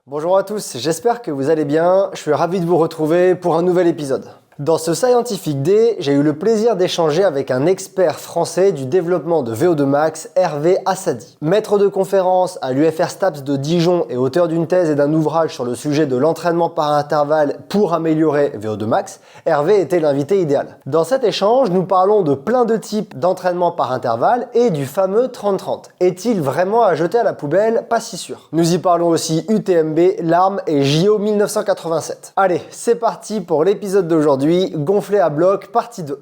Bonjour à tous, j'espère que vous allez bien. Je suis ravi de vous retrouver pour un nouvel épisode. Dans ce Scientific Day, j'ai eu le plaisir d'échanger avec un expert français du développement de VO2 Max, Hervé Assadi. Maître de conférence à l'UFR STAPS de Dijon et auteur d'une thèse et d'un ouvrage sur le sujet de l'entraînement par intervalle pour améliorer VO2 Max, Hervé était l'invité idéal. Dans cet échange, nous parlons de plein de types d'entraînement par intervalle et du fameux 30-30. Est-il vraiment à jeter à la poubelle? Pas si sûr. Nous y parlons aussi UTMB, larmes et JO 1987. Allez, c'est parti pour l'épisode d'aujourd'hui. Gonflé à bloc, partie 2.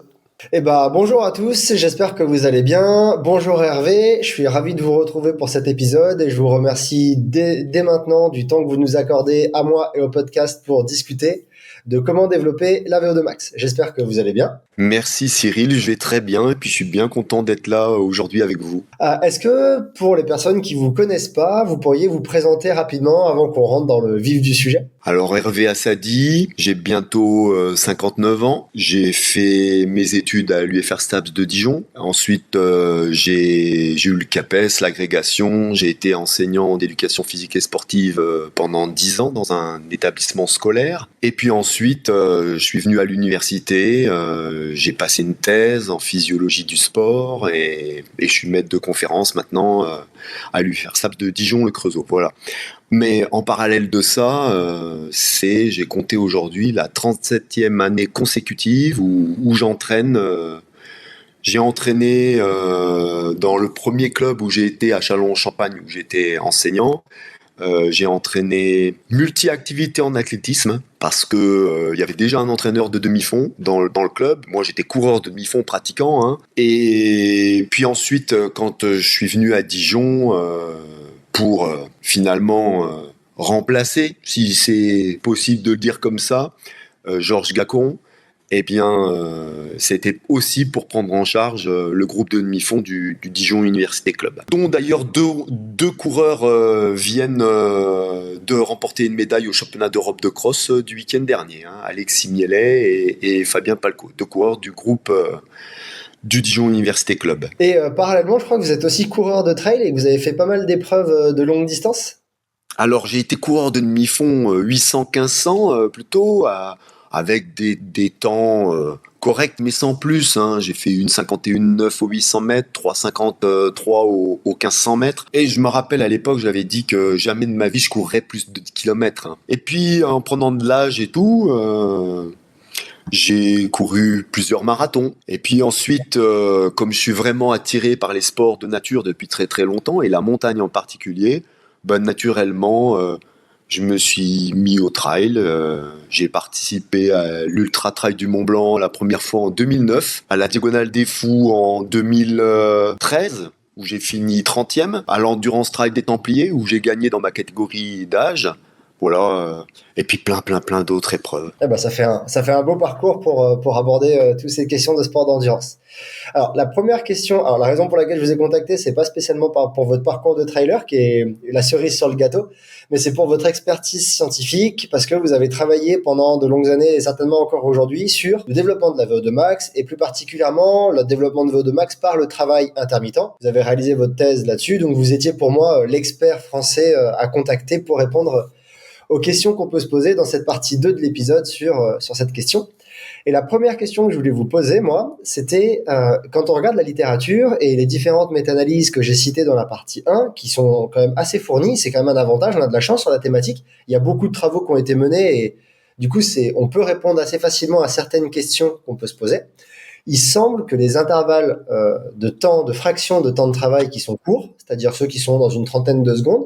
Bonjour à tous, j'espère que vous allez bien. Bonjour Hervé, je suis ravi de vous retrouver pour cet épisode et je vous remercie dès maintenant du temps que vous nous accordez à moi et au podcast pour discuter de comment développer la VO2 Max. J'espère que vous allez bien. Merci Cyril, je vais très bien et puis je suis bien content d'être là aujourd'hui avec vous. Est-ce que pour les personnes qui vous connaissent pas, vous pourriez vous présenter rapidement avant qu'on rentre dans le vif du sujet? Alors Hervé Assadi, j'ai bientôt 59 ans, j'ai fait mes études à l'UFR STAPS de Dijon, ensuite j'ai eu le CAPES, l'agrégation, j'ai été enseignant d'éducation physique et sportive pendant 10 ans dans un établissement scolaire, et puis ensuite je suis venu à l'université, j'ai passé une thèse en physiologie du sport et je suis maître de conférence maintenant à l'UFR STAPS de Dijon-le Creusot, voilà. Mais en parallèle de ça, j'ai compté aujourd'hui la 37e année consécutive où j'entraîne. J'ai entraîné dans le premier club où j'ai été à Châlons-en-Champagne, où j'étais enseignant. J'ai entraîné multi-activités en athlétisme parce que il y avait déjà un entraîneur de demi-fond dans le club. Moi, j'étais coureur de demi-fond pratiquant. Hein. Et puis ensuite, quand je suis venu à Dijon pour finalement remplacer, si c'est possible de le dire comme ça, Georges Gacon, eh bien, c'était aussi pour prendre en charge le groupe de demi-fond du Dijon Université Club, dont d'ailleurs deux coureurs viennent de remporter une médaille au championnat d'Europe de cross du week-end dernier, hein, Alexis Mielet et Fabien Palco, deux coureurs du groupe du Dijon Université Club. Et parallèlement, je crois que vous êtes aussi coureur de trail et que vous avez fait pas mal d'épreuves de longue distance. Alors, j'ai été coureur de demi-fond 800-1500 plutôt, avec des temps corrects, mais sans plus. Hein. J'ai fait une 51,9 aux 800 mètres, 3,53 aux 1500 mètres. Et je me rappelle, à l'époque, j'avais dit que jamais de ma vie, je courrais plus de 10 km. Hein. Et puis, en prenant de l'âge et tout, j'ai couru plusieurs marathons. Et puis ensuite, comme je suis vraiment attiré par les sports de nature depuis très très longtemps, et la montagne en particulier, naturellement, je me suis mis au trail. J'ai participé à l'Ultra Trail du Mont Blanc la première fois en 2009, à la Diagonale des Fous en 2013, où j'ai fini 30e, à l'Endurance Trail des Templiers, où j'ai gagné dans ma catégorie d'âge. Voilà, et puis plein d'autres épreuves. Ça fait un beau parcours pour aborder toutes ces questions de sport d'endurance. Alors, la première question, la raison pour laquelle je vous ai contacté, c'est pas spécialement pour votre parcours de trailer, qui est la cerise sur le gâteau, mais c'est pour votre expertise scientifique, parce que vous avez travaillé pendant de longues années, et certainement encore aujourd'hui, sur le développement de la VO2 Max, et plus particulièrement le développement de VO2 Max par le travail intermittent. Vous avez réalisé votre thèse là-dessus, donc vous étiez pour moi l'expert français à contacter pour répondre aux questions qu'on peut se poser dans cette partie 2 de l'épisode sur cette question. Et la première question que je voulais vous poser, moi, c'était quand on regarde la littérature et les différentes méta-analyses que j'ai citées dans la partie 1, qui sont quand même assez fournies, c'est quand même un avantage, on a de la chance sur la thématique, il y a beaucoup de travaux qui ont été menés et du coup, on peut répondre assez facilement à certaines questions qu'on peut se poser. Il semble que les intervalles de fraction de temps de travail qui sont courts, c'est-à-dire ceux qui sont dans une trentaine de secondes,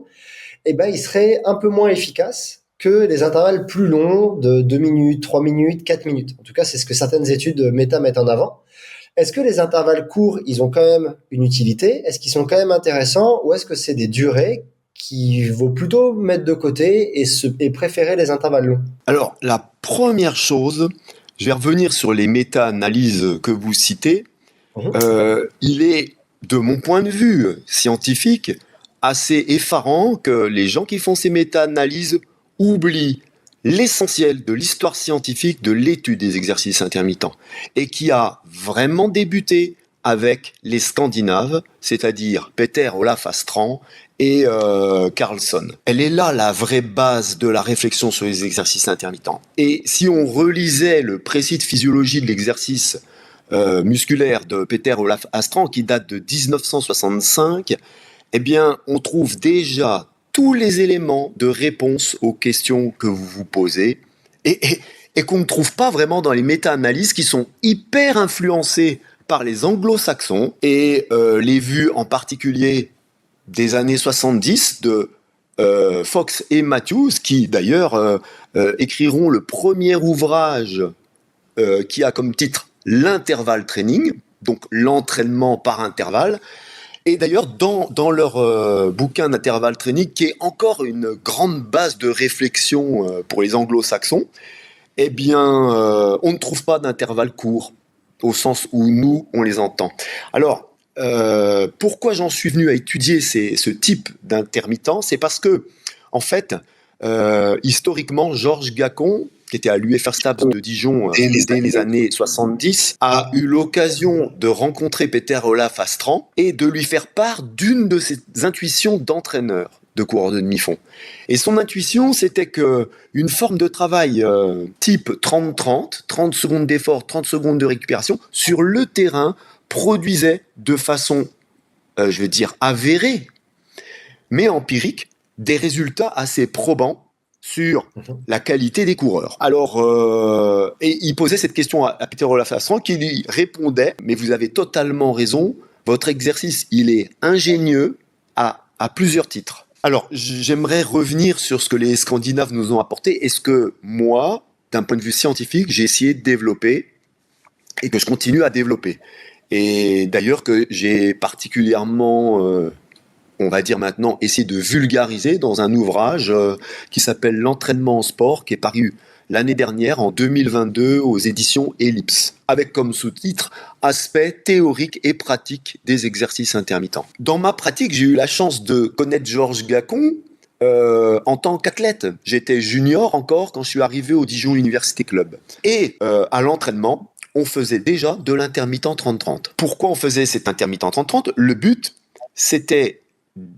ils seraient un peu moins efficaces que les intervalles plus longs de 2 minutes, 3 minutes, 4 minutes. En tout cas, c'est ce que certaines études méta mettent en avant. Est-ce que les intervalles courts, ils ont quand même une utilité? Est-ce qu'ils sont quand même intéressants? Ou est-ce que c'est des durées qu'il vaut plutôt mettre de côté et préférer les intervalles longs? Alors, la première chose, je vais revenir sur les méta-analyses que vous citez. Il est, de mon point de vue scientifique, assez effarant que les gens qui font ces méta-analyses oublient l'essentiel de l'histoire scientifique de l'étude des exercices intermittents et qui a vraiment débuté avec les Scandinaves, c'est-à-dire Peter Olaf Astrand et Carlson. Elle est là la vraie base de la réflexion sur les exercices intermittents. Et si on relisait le précis de physiologie de l'exercice musculaire de Peter Olaf Astrand, qui date de 1965, eh bien, on trouve déjà tous les éléments de réponse aux questions que vous vous posez et qu'on ne trouve pas vraiment dans les méta-analyses qui sont hyper influencées par les anglo-saxons et les vues en particulier des années 70 de Fox et Matthews, qui d'ailleurs écriront le premier ouvrage qui a comme titre l'intervalle training, donc l'entraînement par intervalle. Et d'ailleurs, dans leur bouquin d'intervalle training, qui est encore une grande base de réflexion pour les anglo-saxons, eh bien, on ne trouve pas d'intervalle court, au sens où nous, on les entend. Alors, pourquoi j'en suis venu à étudier ce type d'intermittent ? C'est parce que, en fait, historiquement, Georges Gacon, qui était à l'UFR STAPS de Dijon dès les années 70, a eu l'occasion de rencontrer Peter Olaf Astrand et de lui faire part d'une de ses intuitions d'entraîneur de coureur de demi-fond. Et son intuition, c'était que une forme de travail type 30-30, 30 secondes d'effort, 30 secondes de récupération, sur le terrain, produisait de façon, je veux dire, avérée, mais empirique, des résultats assez probants sur la qualité des coureurs. Alors, et il posait cette question à Peter Olaf Astrand, qui lui répondait, mais vous avez totalement raison, votre exercice, il est ingénieux à plusieurs titres. Alors, j'aimerais revenir sur ce que les Scandinaves nous ont apporté et ce que moi, d'un point de vue scientifique, j'ai essayé de développer et que je continue à développer. Et d'ailleurs que j'ai particulièrement, on va dire maintenant, essayé de vulgariser dans un ouvrage qui s'appelle L'entraînement en sport, qui est paru l'année dernière, en 2022, aux éditions Ellipse, avec comme sous-titre « Aspects théoriques et pratiques des exercices intermittents ». Dans ma pratique, j'ai eu la chance de connaître Georges Gacon en tant qu'athlète. J'étais junior encore quand je suis arrivé au Dijon University Club. Et à l'entraînement, on faisait déjà de l'intermittent 30-30. Pourquoi on faisait cet intermittent 30-30 ? Le but, c'était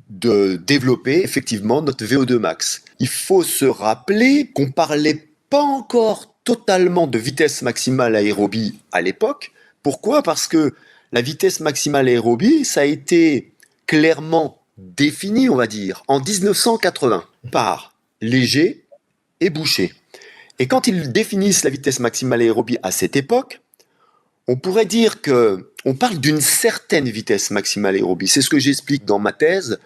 de développer effectivement notre VO2 max. Il faut se rappeler qu'on parlait pas encore totalement de vitesse maximale aérobie à l'époque. Pourquoi ? Parce que la vitesse maximale aérobie, ça a été clairement défini, on va dire, en 1980 par Léger et Boucher. Et quand ils définissent la vitesse maximale aérobie à cette époque, on pourrait dire qu'on parle d'une certaine vitesse maximale aérobie. C'est ce que j'explique dans ma thèse.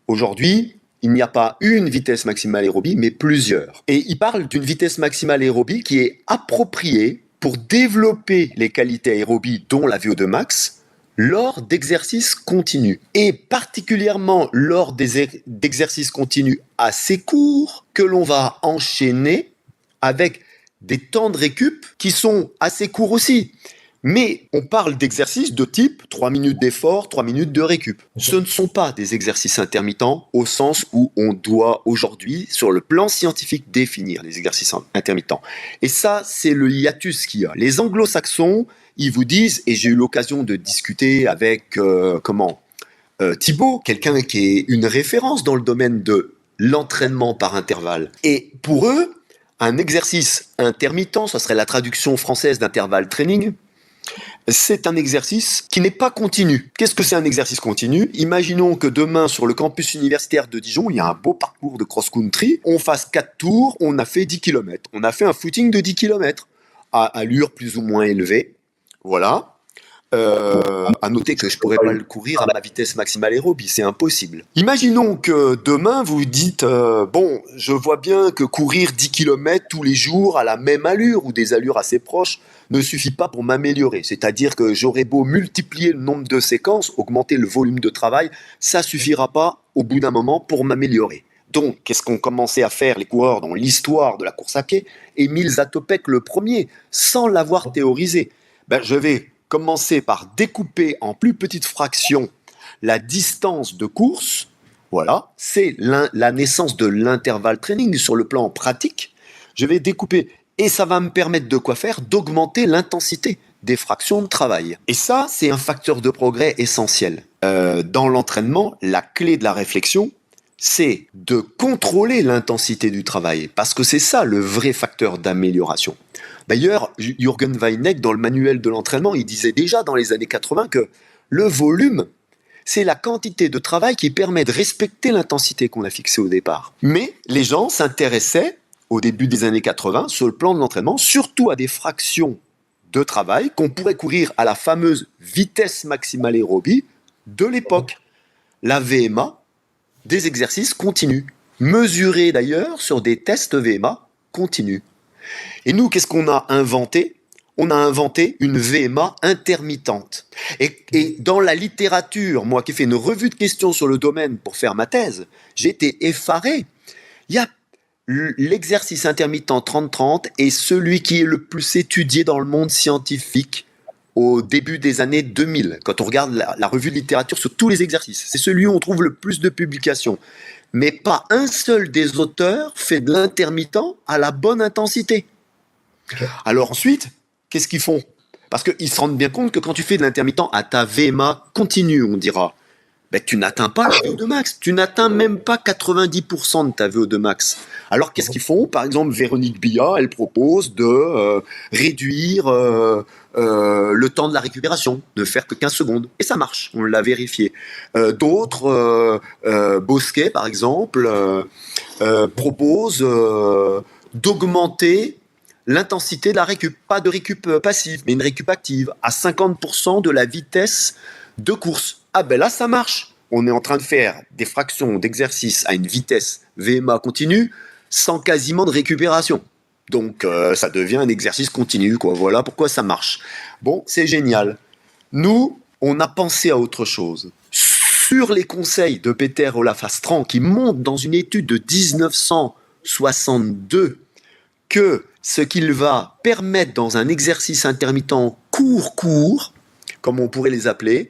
Aujourd'hui, il n'y a pas une vitesse maximale aérobie, mais plusieurs. Et il parle d'une vitesse maximale aérobie qui est appropriée pour développer les qualités aérobies, dont la VO2 max, lors d'exercices continus. Et particulièrement lors d'exercices continus assez courts, que l'on va enchaîner avec des temps de récup qui sont assez courts aussi. Mais on parle d'exercices de type 3 minutes d'effort, 3 minutes de récup. Ce ne sont pas des exercices intermittents au sens où on doit aujourd'hui, sur le plan scientifique, définir les exercices intermittents. Et ça, c'est le hiatus qu'il y a. Les anglo-saxons, ils vous disent, et j'ai eu l'occasion de discuter avec Thibaut, quelqu'un qui est une référence dans le domaine de l'entraînement par intervalle. Et pour eux, un exercice intermittent, ça serait la traduction française d'intervalle training, c'est un exercice qui n'est pas continu. Qu'est-ce que c'est un exercice continu ? Imaginons que demain, sur le campus universitaire de Dijon, il y a un beau parcours de cross-country, on fasse 4 tours, on a fait 10 km. On a fait un footing de 10 km, à allure plus ou moins élevée. Voilà. À noter que je ne pourrais pas le courir à ma vitesse maximale aérobie, c'est impossible. Imaginons que demain, vous dites bon, je vois bien que courir 10 km tous les jours à la même allure, ou des allures assez proches, ne suffit pas pour m'améliorer. C'est-à-dire que j'aurais beau multiplier le nombre de séquences, augmenter le volume de travail, ça ne suffira pas au bout d'un moment pour m'améliorer. Donc, qu'est-ce qu'ont commencé à faire les coureurs dans l'histoire de la course à pied ? Émile Zatopek le premier, sans l'avoir théorisé. Je vais commencer par découper en plus petites fractions la distance de course. Voilà, c'est la naissance de l'intervalle training sur le plan pratique. Je vais découper et ça va me permettre de quoi faire ? D'augmenter l'intensité des fractions de travail. Et ça, c'est un facteur de progrès essentiel. Dans l'entraînement, la clé de la réflexion, c'est de contrôler l'intensité du travail, parce que c'est ça le vrai facteur d'amélioration. D'ailleurs, Jürgen Weineck, dans le manuel de l'entraînement, il disait déjà dans les années 80 que le volume, c'est la quantité de travail qui permet de respecter l'intensité qu'on a fixée au départ. Mais les gens s'intéressaient, au début des années 80, sur le plan de l'entraînement, surtout à des fractions de travail qu'on pourrait courir à la fameuse vitesse maximale aérobie de l'époque, la VMA, des exercices continus, mesurés d'ailleurs sur des tests VMA continus. Et nous, qu'est-ce qu'on a inventé ? On a inventé une VMA intermittente. Et dans la littérature, moi qui ai fait une revue de questions sur le domaine pour faire ma thèse, j'ai été effaré. Il y a l'exercice intermittent 30-30 est celui qui est le plus étudié dans le monde scientifique au début des années 2000, quand on regarde la revue de littérature sur tous les exercices. C'est celui où on trouve le plus de publications. Mais pas un seul des auteurs fait de l'intermittent à la bonne intensité. Okay. Alors ensuite, qu'est-ce qu'ils font ? Parce qu'ils se rendent bien compte que quand tu fais de l'intermittent à ta VMA continue, on dira, ben, tu n'atteins pas la VO2 max. Tu n'atteins même pas 90% de ta VO2 max. Alors qu'est-ce qu'ils font ? Par exemple, Véronique Billa, elle propose de réduire le temps de la récupération, de faire que 15 secondes. Et ça marche, on l'a vérifié. D'autres, Bosquet par exemple, propose d'augmenter l'intensité de la récup. Pas de récup passive, mais une récup active, à 50% de la vitesse de course. Ah ben là, ça marche. On est en train de faire des fractions d'exercice à une vitesse VMA continue sans quasiment de récupération. Donc, ça devient un exercice continu, quoi. Voilà pourquoi ça marche. Bon, c'est génial. Nous, on a pensé à autre chose. Sur les conseils de Peter Olaf Astran, qui montre dans une étude de 1962 que ce qu'il va permettre dans un exercice intermittent court, comme on pourrait les appeler,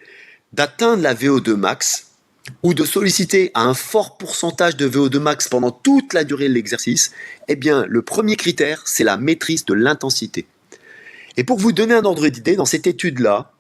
d'atteindre la VO2 max ou de solliciter à un fort pourcentage de VO2 max pendant toute la durée de l'exercice, eh bien, le premier critère, c'est la maîtrise de l'intensité. Et pour vous donner un ordre d'idée, dans cette étude-là,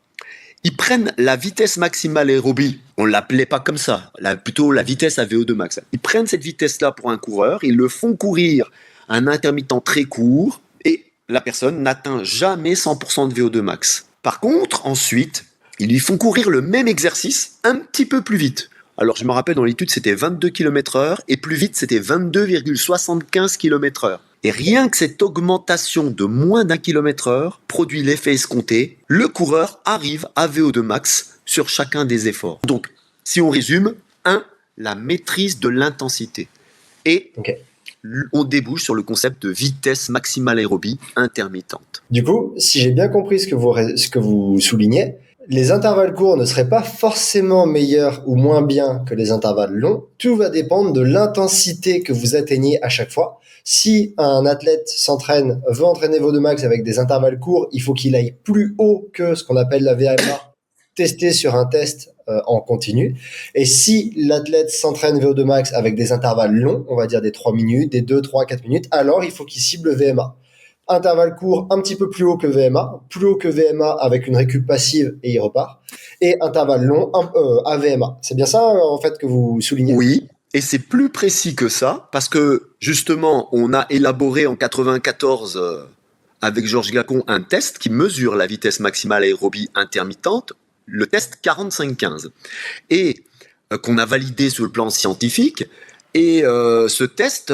ils prennent la vitesse maximale aérobie, on ne l'appelait pas comme ça, plutôt la vitesse à VO2 max. Ils prennent cette vitesse-là pour un coureur, ils le font courir un intermittent très court, et la personne n'atteint jamais 100% de VO2 max. Par contre, ensuite, ils lui font courir le même exercice un petit peu plus vite. Alors, je me rappelle, dans l'étude, c'était 22 km/h, et plus vite, c'était 22,75 km/h. Et rien que cette augmentation de moins d'1 km/h produit l'effet escompté, le coureur arrive à VO2 max sur chacun des efforts. Donc, si on résume, 1, la maîtrise de l'intensité. Et on débouche sur le concept de vitesse maximale aérobie intermittente. Du coup, si j'ai bien compris ce que vous soulignez, les intervalles courts ne seraient pas forcément meilleurs ou moins bien que les intervalles longs. Tout va dépendre de l'intensité que vous atteignez à chaque fois. Si un athlète veut entraîner VO2 max avec des intervalles courts, il faut qu'il aille plus haut que ce qu'on appelle la VMA testé sur un test en continu. Et si l'athlète s'entraîne VO2 max avec des intervalles longs, on va dire des 3 minutes, des 2, 3, 4 minutes, alors il faut qu'il cible VMA. Intervalle court un petit peu plus haut que VMA avec une récup passive et il repart. Et intervalle long à VMA. C'est bien ça en fait que vous soulignez ? Oui, et c'est plus précis que ça parce que justement on a élaboré en 94 avec Georges Gacon un test qui mesure la vitesse maximale aérobie intermittente, le test 45-15, et qu'on a validé sur le plan scientifique. Et ce test,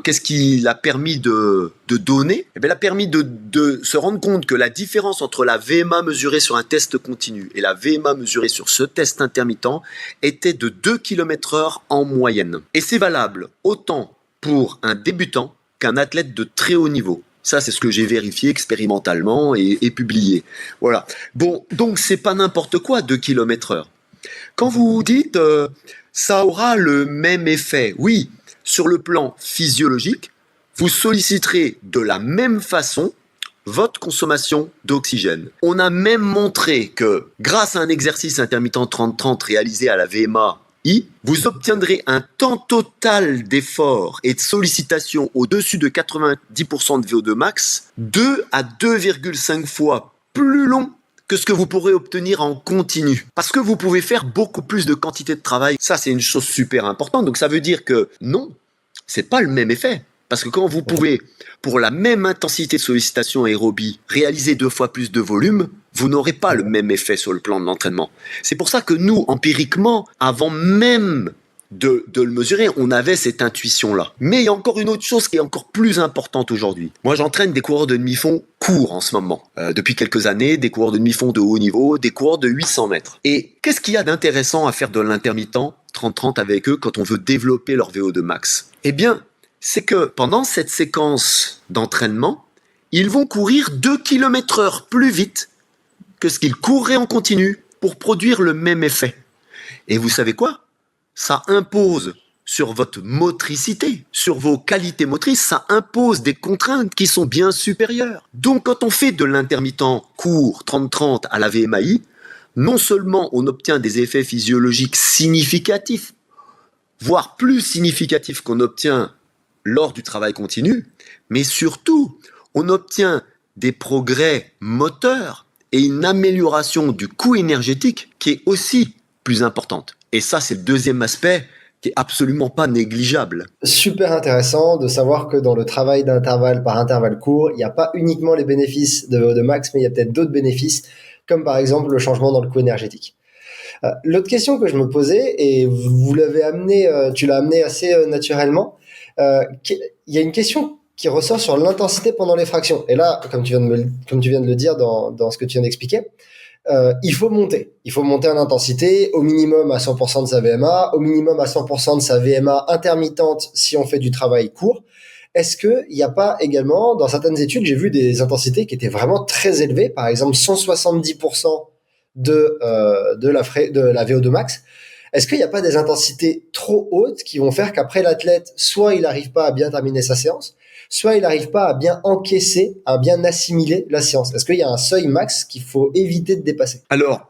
qu'est-ce qu'il a permis de donner ? Eh bien, il a permis de se rendre compte que la différence entre la VMA mesurée sur un test continu et la VMA mesurée sur ce test intermittent était de 2 km/h en moyenne. Et c'est valable autant pour un débutant qu'un athlète de très haut niveau. Ça, c'est ce que j'ai vérifié expérimentalement et publié. Voilà. Bon, donc c'est pas n'importe quoi, 2 km/h. Quand vous dites ça aura le même effet, oui, sur le plan physiologique, vous solliciterez de la même façon votre consommation d'oxygène. On a même montré que grâce à un exercice intermittent 30-30 réalisé à la VMA-I, vous obtiendrez un temps total d'effort et de sollicitation au-dessus de 90% de VO2 max 2 à 2,5 fois plus long que ce que vous pourrez obtenir en continu. Parce que vous pouvez faire beaucoup plus de quantité de travail. Ça, c'est une chose super importante. Donc, ça veut dire que non, c'est pas le même effet. Parce que quand vous pouvez, pour la même intensité de sollicitation aérobie, réaliser 2 fois plus de volume, vous n'aurez pas le même effet sur le plan de l'entraînement. C'est pour ça que nous, empiriquement, avant même de le mesurer, on avait cette intuition-là. Mais il y a encore une autre chose qui est encore plus importante aujourd'hui. Moi, j'entraîne des coureurs de demi-fond courts en ce moment. Depuis quelques années, des coureurs de demi-fond de haut niveau, des coureurs de 800 mètres. Et qu'est-ce qu'il y a d'intéressant à faire de l'intermittent 30-30 avec eux quand on veut développer leur VO2 max? Eh bien, c'est que pendant cette séquence d'entraînement, ils vont courir 2 km/h plus vite que ce qu'ils courraient en continu pour produire le même effet. Et vous savez quoi? Ça impose sur votre motricité, sur vos qualités motrices, ça impose des contraintes qui sont bien supérieures. Donc quand on fait de l'intermittent court 30-30 à la VMAI, non seulement on obtient des effets physiologiques significatifs, voire plus significatifs qu'on obtient lors du travail continu, mais surtout, on obtient des progrès moteurs et une amélioration du coût énergétique qui est aussi plus importante. Et ça, c'est le deuxième aspect qui est absolument pas négligeable. Super intéressant de savoir que dans le travail d'intervalle par intervalle court, il n'y a pas uniquement les bénéfices de VO2 max, mais il y a peut-être d'autres bénéfices, comme par exemple le changement dans le coût énergétique. L'autre question que je me posais, et vous l'avez amené, tu l'as amené assez naturellement, il y a une question qui ressort sur l'intensité pendant les fractions. Et là, comme tu viens de le dire dans ce que tu viens d'expliquer, il faut monter en intensité, au minimum à 100% de sa VMA, au minimum à 100% de sa VMA intermittente si on fait du travail court. Est-ce qu'il n'y a pas également, dans certaines études, j'ai vu des intensités qui étaient vraiment très élevées, par exemple 170% de la VO2 max. Est-ce qu'il n'y a pas des intensités trop hautes qui vont faire qu'après l'athlète, soit il n'arrive pas à bien terminer sa séance, soit il n'arrive pas à bien encaisser, à bien assimiler la séance? Est-ce qu'il y a un seuil max qu'il faut éviter de dépasser? Alors,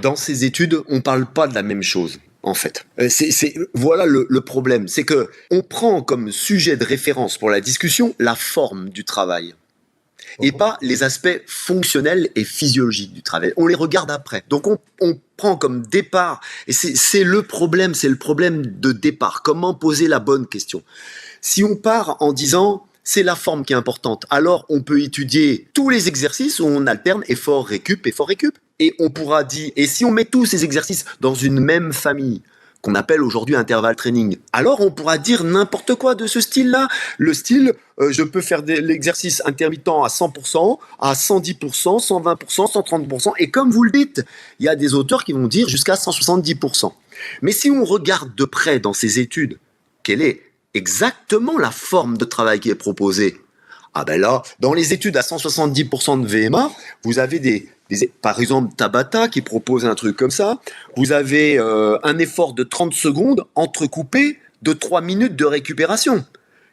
dans ces études, on ne parle pas de la même chose, en fait. Voilà le problème, c'est que on prend comme sujet de référence pour la discussion la forme du travail. Et pas les aspects fonctionnels et physiologiques du travail. On les regarde après. Donc on prend comme départ, et c'est le problème de départ. Comment poser la bonne question? Si on part en disant c'est la forme qui est importante, alors on peut étudier tous les exercices où on alterne effort, récup. Et on pourra dire, et si on met tous ces exercices dans une même famille, qu'on appelle aujourd'hui intervalle training, alors on pourra dire n'importe quoi de ce style-là. Le style, je peux faire l'exercice intermittent à 100%, à 110%, 120%, 130%, et comme vous le dites, il y a des auteurs qui vont dire jusqu'à 170%. Mais si on regarde de près dans ces études, quelle est exactement la forme de travail qui est proposée? Ah ben là, dans les études à 170% de VMA, vous avez par exemple Tabata qui propose un truc comme ça. Vous avez un effort de 30 secondes entrecoupé de 3 minutes de récupération.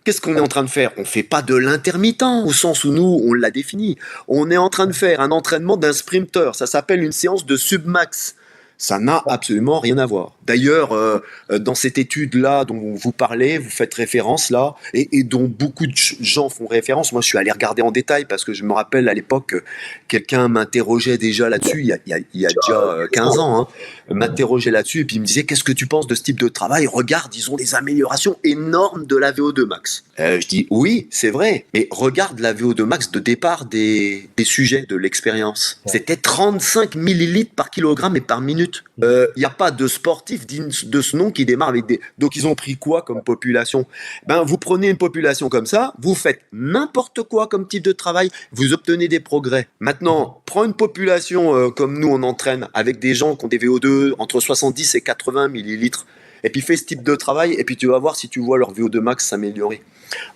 Qu'est-ce qu'on est en train de faire? On ne fait pas de l'intermittent au sens où nous, on l'a défini. On est en train de faire un entraînement d'un sprinter. Ça s'appelle une séance de submax. Ça n'a absolument rien à voir. D'ailleurs, dans cette étude-là dont vous parlez, vous faites référence là, et dont beaucoup de gens font référence. Moi, je suis allé regarder en détail parce que je me rappelle à l'époque, quelqu'un m'interrogeait déjà là-dessus, il y a déjà 15 ans, hein, m'interrogeait là-dessus, et puis il me disait, qu'est-ce que tu penses de ce type de travail? Regarde, ils ont des améliorations énormes de la VO2 max. Je dis, oui, c'est vrai, mais regarde la VO2 max de départ des sujets de l'expérience. C'était 35 millilitres par kilogramme et par minute. Il n'y a pas de sportif digne de ce nom qui démarre avec des... Donc ils ont pris quoi comme population? Vous prenez une population comme ça, vous faites n'importe quoi comme type de travail, vous obtenez des progrès. Maintenant, prends une population comme nous on entraîne, avec des gens qui ont des VO2 entre 70 et 80 millilitres, et puis fais ce type de travail, et puis tu vas voir si tu vois leur VO2 max s'améliorer.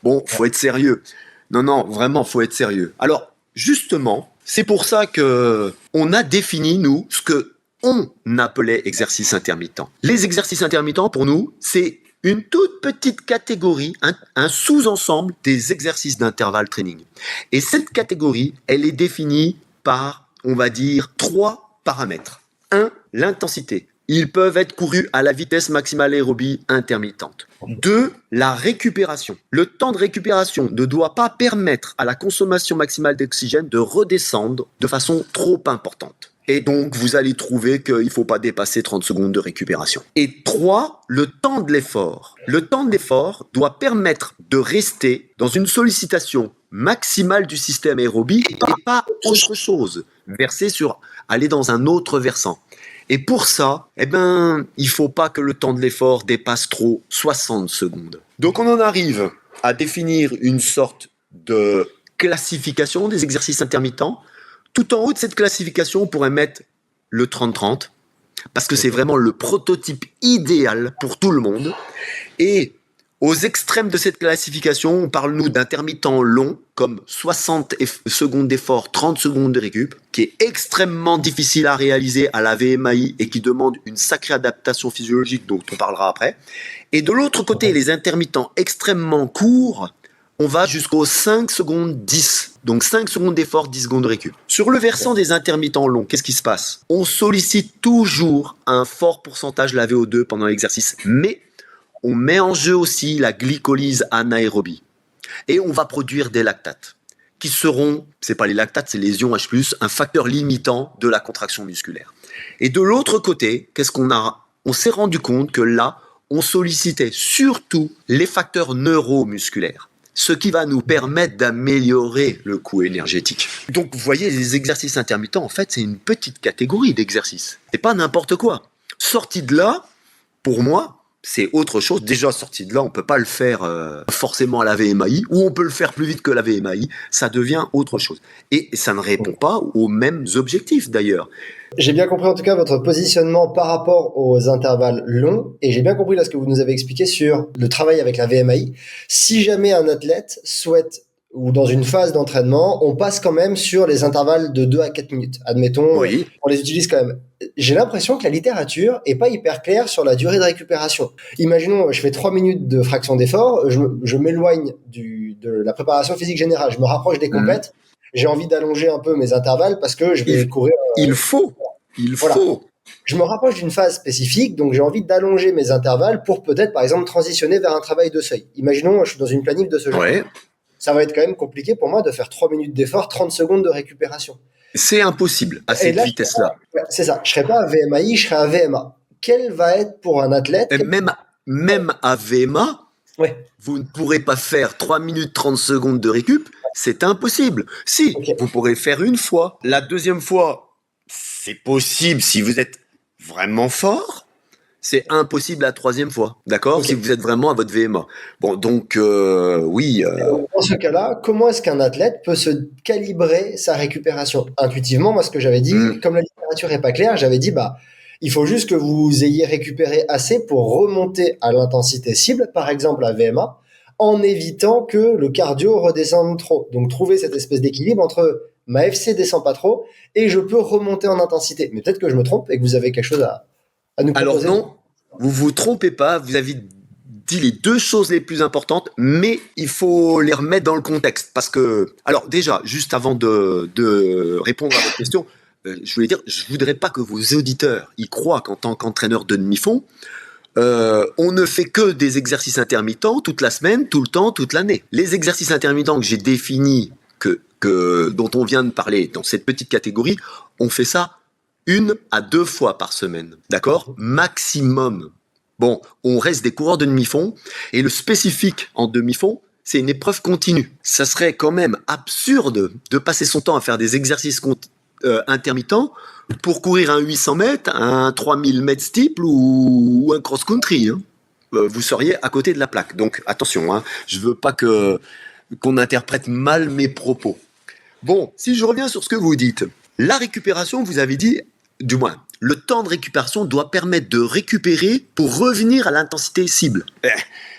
Bon, faut être sérieux. Non, vraiment, faut être sérieux. Alors, justement, c'est pour ça que on a défini, nous, ce que on appelait exercice intermittent. Les exercices intermittents, pour nous, c'est une toute petite catégorie, un sous-ensemble des exercices d'intervalle training. Et cette catégorie, elle est définie par, on va dire, 3 paramètres. 1, l'intensité. Ils peuvent être courus à la vitesse maximale aérobie intermittente. 2. La récupération. Le temps de récupération ne doit pas permettre à la consommation maximale d'oxygène de redescendre de façon trop importante. Et donc, vous allez trouver qu'il ne faut pas dépasser 30 secondes de récupération. Et 3, le temps de l'effort. Le temps de l'effort doit permettre de rester dans une sollicitation maximale du système aérobie et pas autre chose, aller dans un autre versant. Et pour ça, il ne faut pas que le temps de l'effort dépasse trop 60 secondes. Donc, on en arrive à définir une sorte de classification des exercices intermittents. Tout en haut de cette classification, on pourrait mettre le 30-30, parce que c'est vraiment le prototype idéal pour tout le monde. Et aux extrêmes de cette classification, on parle, nous, d'intermittents longs, comme 60 secondes d'effort, 30 secondes de récup, qui est extrêmement difficile à réaliser à la VMAI et qui demande une sacrée adaptation physiologique, dont on parlera après. Et de l'autre côté, les intermittents extrêmement courts, on va jusqu'aux 5 secondes 10. Donc 5 secondes d'effort, 10 secondes de récup. Sur le versant des intermittents longs, qu'est-ce qui se passe? On sollicite toujours un fort pourcentage de la VO2 pendant l'exercice, mais on met en jeu aussi la glycolyse anaérobie. Et on va produire des lactates, qui seront, c'est pas les lactates, c'est les ions H+, un facteur limitant de la contraction musculaire. Et de l'autre côté, qu'est-ce qu'on a? On s'est rendu compte que là, on sollicitait surtout les facteurs neuromusculaires, ce qui va nous permettre d'améliorer le coût énergétique. Donc, vous voyez, les exercices intermittents, en fait, c'est une petite catégorie d'exercices. C'est pas n'importe quoi. Sorti de là, pour moi, c'est autre chose. Déjà, sorti de là, on peut pas le faire forcément à la VMAI, ou on peut le faire plus vite que la VMAI. Ça devient autre chose. Et ça ne répond pas aux mêmes objectifs, d'ailleurs. J'ai bien compris en tout cas votre positionnement par rapport aux intervalles longs et j'ai bien compris là ce que vous nous avez expliqué sur le travail avec la VMAI. Si jamais un athlète souhaite ou dans une phase d'entraînement, on passe quand même sur les intervalles de 2 à 4 minutes. Admettons, oui. On les utilise quand même. J'ai l'impression que la littérature est pas hyper claire sur la durée de récupération. Imaginons, je fais 3 minutes de fraction d'effort, je m'éloigne de la préparation physique générale, je me rapproche des compètes. J'ai envie d'allonger un peu mes intervalles parce que je vais courir. Il faut. Je me rapproche d'une phase spécifique, donc j'ai envie d'allonger mes intervalles pour peut-être, par exemple, transitionner vers un travail de seuil. Imaginons, je suis dans une planif de ce genre. Ouais. Ça va être quand même compliqué pour moi de faire 3 minutes d'effort, 30 secondes de récupération. C'est impossible à cette vitesse-là. C'est ça. Je serai pas à VMAI, je serai à VMA. Quel va être pour un athlète? Même à VMA, ouais. Vous ne pourrez pas faire 3 minutes 30 secondes de récup. C'est impossible. Si, Vous pourrez faire une fois. La deuxième fois, c'est possible si vous êtes vraiment fort. C'est impossible la troisième fois, d'accord? Si vous êtes vraiment à votre VMA. Bon, donc, oui. Dans ce cas-là, comment est-ce qu'un athlète peut se calibrer sa récupération? Intuitivement, moi, ce que j'avais dit, comme la littérature est pas claire, j'avais dit, il faut juste que vous ayez récupéré assez pour remonter à l'intensité cible, par exemple à VMA, en évitant que le cardio redescende trop. Donc, trouver cette espèce d'équilibre entre ma FC descend pas trop et je peux remonter en intensité. Mais peut-être que je me trompe et que vous avez quelque chose à nous proposer. Alors non, vous vous trompez pas, vous avez dit les deux choses les plus importantes, mais il faut les remettre dans le contexte. Parce que, alors déjà, juste avant de répondre à votre question, je voulais dire, je voudrais pas que vos auditeurs y croient qu'en tant qu'entraîneur de demi-fond, on ne fait que des exercices intermittents toute la semaine, tout le temps, toute l'année. Les exercices intermittents que j'ai définis, dont on vient de parler dans cette petite catégorie, on fait ça 1 à 2 fois par semaine, d'accord? Maximum. Bon, on reste des coureurs de demi-fond, et le spécifique en demi-fond, c'est une épreuve continue. Ça serait quand même absurde de passer son temps à faire des exercices intermittents pour courir un 800 mètres, un 3000 mètres steeple ou un cross-country. Hein. Vous seriez à côté de la plaque. Donc attention, hein, je veux pas qu'on interprète mal mes propos. Bon, si je reviens sur ce que vous dites, la récupération, vous avez dit, du moins, le temps de récupération doit permettre de récupérer pour revenir à l'intensité cible.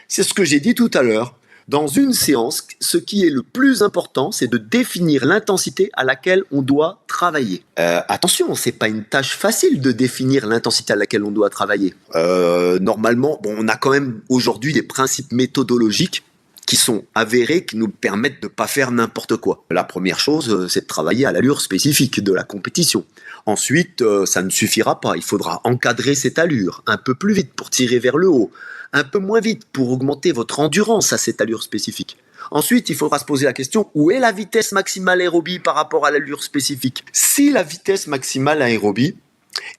C'est ce que j'ai dit tout à l'heure. Dans une séance, ce qui est le plus important, c'est de définir l'intensité à laquelle on doit travailler. Attention, c'est pas une tâche facile de définir l'intensité à laquelle on doit travailler. Normalement, on a quand même aujourd'hui des principes méthodologiques qui sont avérés, qui nous permettent de ne pas faire n'importe quoi. La première chose, c'est de travailler à l'allure spécifique de la compétition. Ensuite, ça ne suffira pas. Il faudra encadrer cette allure un peu plus vite pour tirer vers le haut, un peu moins vite pour augmenter votre endurance à cette allure spécifique. Ensuite, il faudra se poser la question, où est la vitesse maximale aérobie par rapport à l'allure spécifique? Si la vitesse maximale aérobie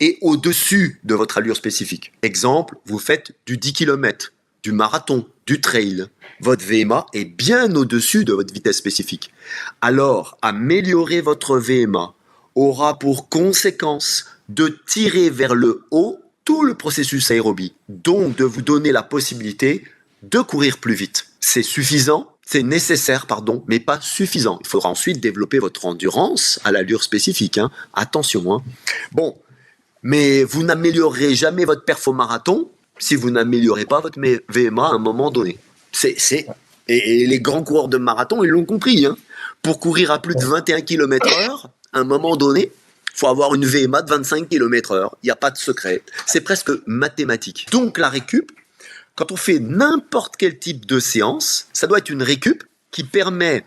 est au-dessus de votre allure spécifique, exemple, vous faites du 10 km, du marathon, du trail, votre VMA est bien au-dessus de votre vitesse spécifique. Alors, améliorer votre VMA aura pour conséquence de tirer vers le haut tout le processus aérobie, donc de vous donner la possibilité de courir plus vite. C'est suffisant, c'est nécessaire, pardon, mais pas suffisant. Il faudra ensuite développer votre endurance à l'allure spécifique. Attention. Bon, mais vous n'améliorerez jamais votre perf au marathon si vous n'améliorez pas votre VMA à un moment donné. Et les grands coureurs de marathon, ils l'ont compris. Pour courir à plus de 21 km/h, à un moment donné, il faut avoir une VMA de 25 km/h. Il n'y a pas de secret. C'est presque mathématique. Donc la récup, quand on fait n'importe quel type de séance, ça doit être une récup qui permet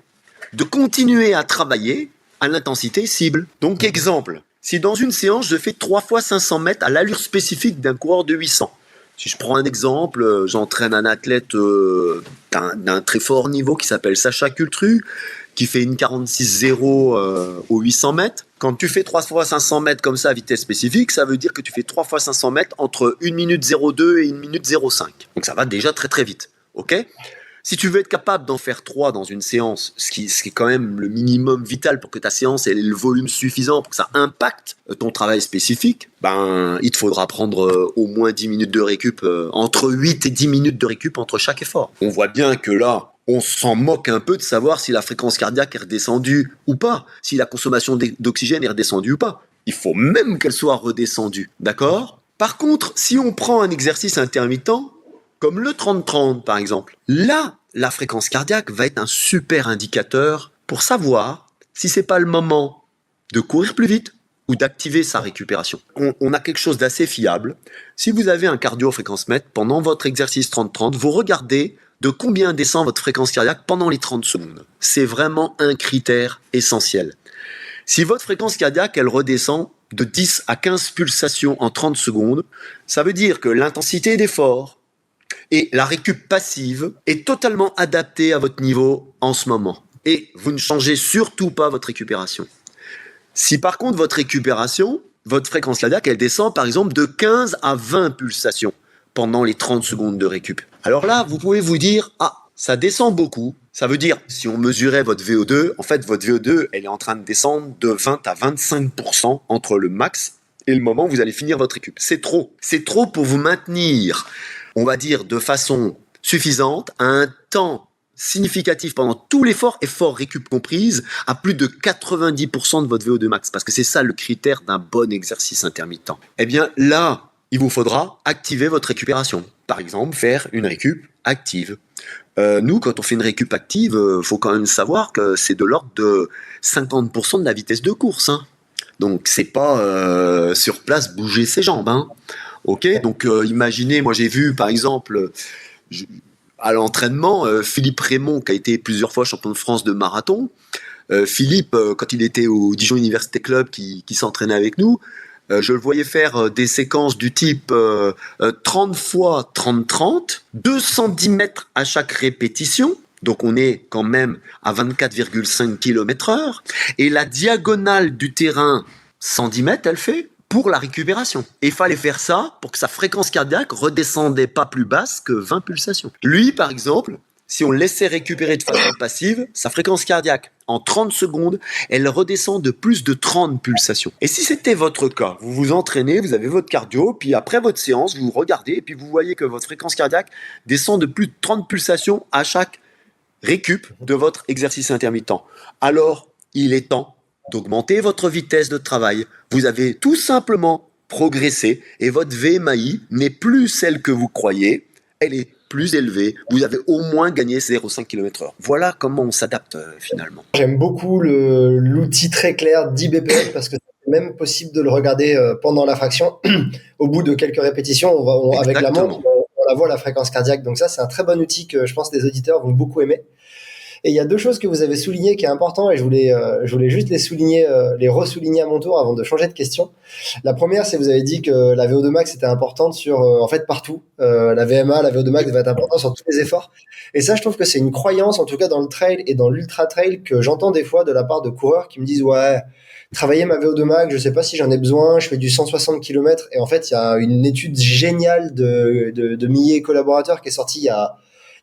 de continuer à travailler à l'intensité cible. Donc exemple, si dans une séance, je fais 3 fois 500 mètres à l'allure spécifique d'un coureur de 800, si je prends un exemple, j'entraîne un athlète d'un très fort niveau qui s'appelle Sacha Cultru, qui fait une 46,0 aux 800 mètres. Quand tu fais 3 fois 500 mètres comme ça à vitesse spécifique, ça veut dire que tu fais 3 fois 500 mètres entre 1 minute 02 et 1 minute 05. Donc ça va déjà très très vite. Ok ? Si tu veux être capable d'en faire 3 dans une séance, ce qui est quand même le minimum vital pour que ta séance ait le volume suffisant pour que ça impacte ton travail spécifique, il te faudra prendre au moins 10 minutes de récup, entre 8 et 10 minutes de récup entre chaque effort. On voit bien que là, on s'en moque un peu de savoir si la fréquence cardiaque est redescendue ou pas, si la consommation d'oxygène est redescendue ou pas. Il faut même qu'elle soit redescendue, d'accord ? Par contre, si on prend un exercice intermittent, comme le 30-30 par exemple, là, la fréquence cardiaque va être un super indicateur pour savoir si c'est pas le moment de courir plus vite ou d'activer sa récupération. On a quelque chose d'assez fiable. Si vous avez un cardio-fréquence-mètre, pendant votre exercice 30-30, vous regardez de combien descend votre fréquence cardiaque pendant les 30 secondes. C'est vraiment un critère essentiel. Si votre fréquence cardiaque, elle redescend de 10 à 15 pulsations en 30 secondes, ça veut dire que l'intensité d'effort et la récup passive est totalement adaptée à votre niveau en ce moment. Et vous ne changez surtout pas votre récupération. Si par contre votre récupération, votre fréquence cardiaque, elle descend par exemple de 15 à 20 pulsations pendant les 30 secondes de récup. Alors là, vous pouvez vous dire, ça descend beaucoup. Ça veut dire, si on mesurait votre VO2, en fait, votre VO2, elle est en train de descendre de 20 à 25% entre le max et le moment où vous allez finir votre récup. C'est trop. C'est trop pour vous maintenir, on va dire, de façon suffisante, à un temps significatif pendant tout l'effort, effort récup comprise, à plus de 90% de votre VO2 max. Parce que c'est ça le critère d'un bon exercice intermittent. Eh bien, là, il vous faudra activer votre récupération. Par exemple, faire une récup active. Nous, quand on fait une récup active, faut quand même savoir que c'est de l'ordre de 50% de la vitesse de course. Donc, c'est pas sur place bouger ses jambes. Ok, donc imaginez, moi j'ai vu par exemple à l'entraînement Philippe Raymond qui a été plusieurs fois champion de France de marathon. Philippe, quand il était au Dijon Université Club, qui s'entraînait avec nous, je le voyais faire des séquences du type 30 fois 30-30, 210 mètres à chaque répétition. Donc on est quand même à 24,5 km/h. Et la diagonale du terrain, 110 mètres, elle fait pour la récupération. Et il fallait faire ça pour que sa fréquence cardiaque redescendait pas plus basse que 20 pulsations. Lui, par exemple, si on le laissait récupérer de façon passive, sa fréquence cardiaque, en 30 secondes, elle redescend de plus de 30 pulsations. Et si c'était votre cas, vous vous entraînez, vous avez votre cardio, puis après votre séance, vous regardez, et puis vous voyez que votre fréquence cardiaque descend de plus de 30 pulsations à chaque récup de votre exercice intermittent. Alors, il est temps d'augmenter votre vitesse de travail. Vous avez tout simplement progressé et votre VMAI n'est plus celle que vous croyez, elle est plus élevée. Vous avez au moins gagné 0,5 km/h. Voilà comment on s'adapte finalement. J'aime beaucoup l'outil très clair 10 BPM parce que c'est même possible de le regarder pendant la fraction. Au bout de quelques répétitions, avec la montre, on la voix, la fréquence cardiaque. Donc ça, c'est un très bon outil que je pense les auditeurs vont beaucoup aimer. Et il y a deux choses que vous avez soulignées qui est important et je voulais juste les souligner, les ressouligner à mon tour avant de changer de question. La première, c'est que vous avez dit que la VO2 max était importante sur, en fait, partout. La VMA, la VO2 max va être importante sur tous les efforts. Et ça, je trouve que c'est une croyance, en tout cas dans le trail et dans l'ultra trail, que j'entends des fois de la part de coureurs qui me disent, ouais, travailler ma VO2 max, je sais pas si j'en ai besoin, je fais du 160 km. Et en fait, il y a une étude géniale de Millet et collaborateurs qui est sortie il y a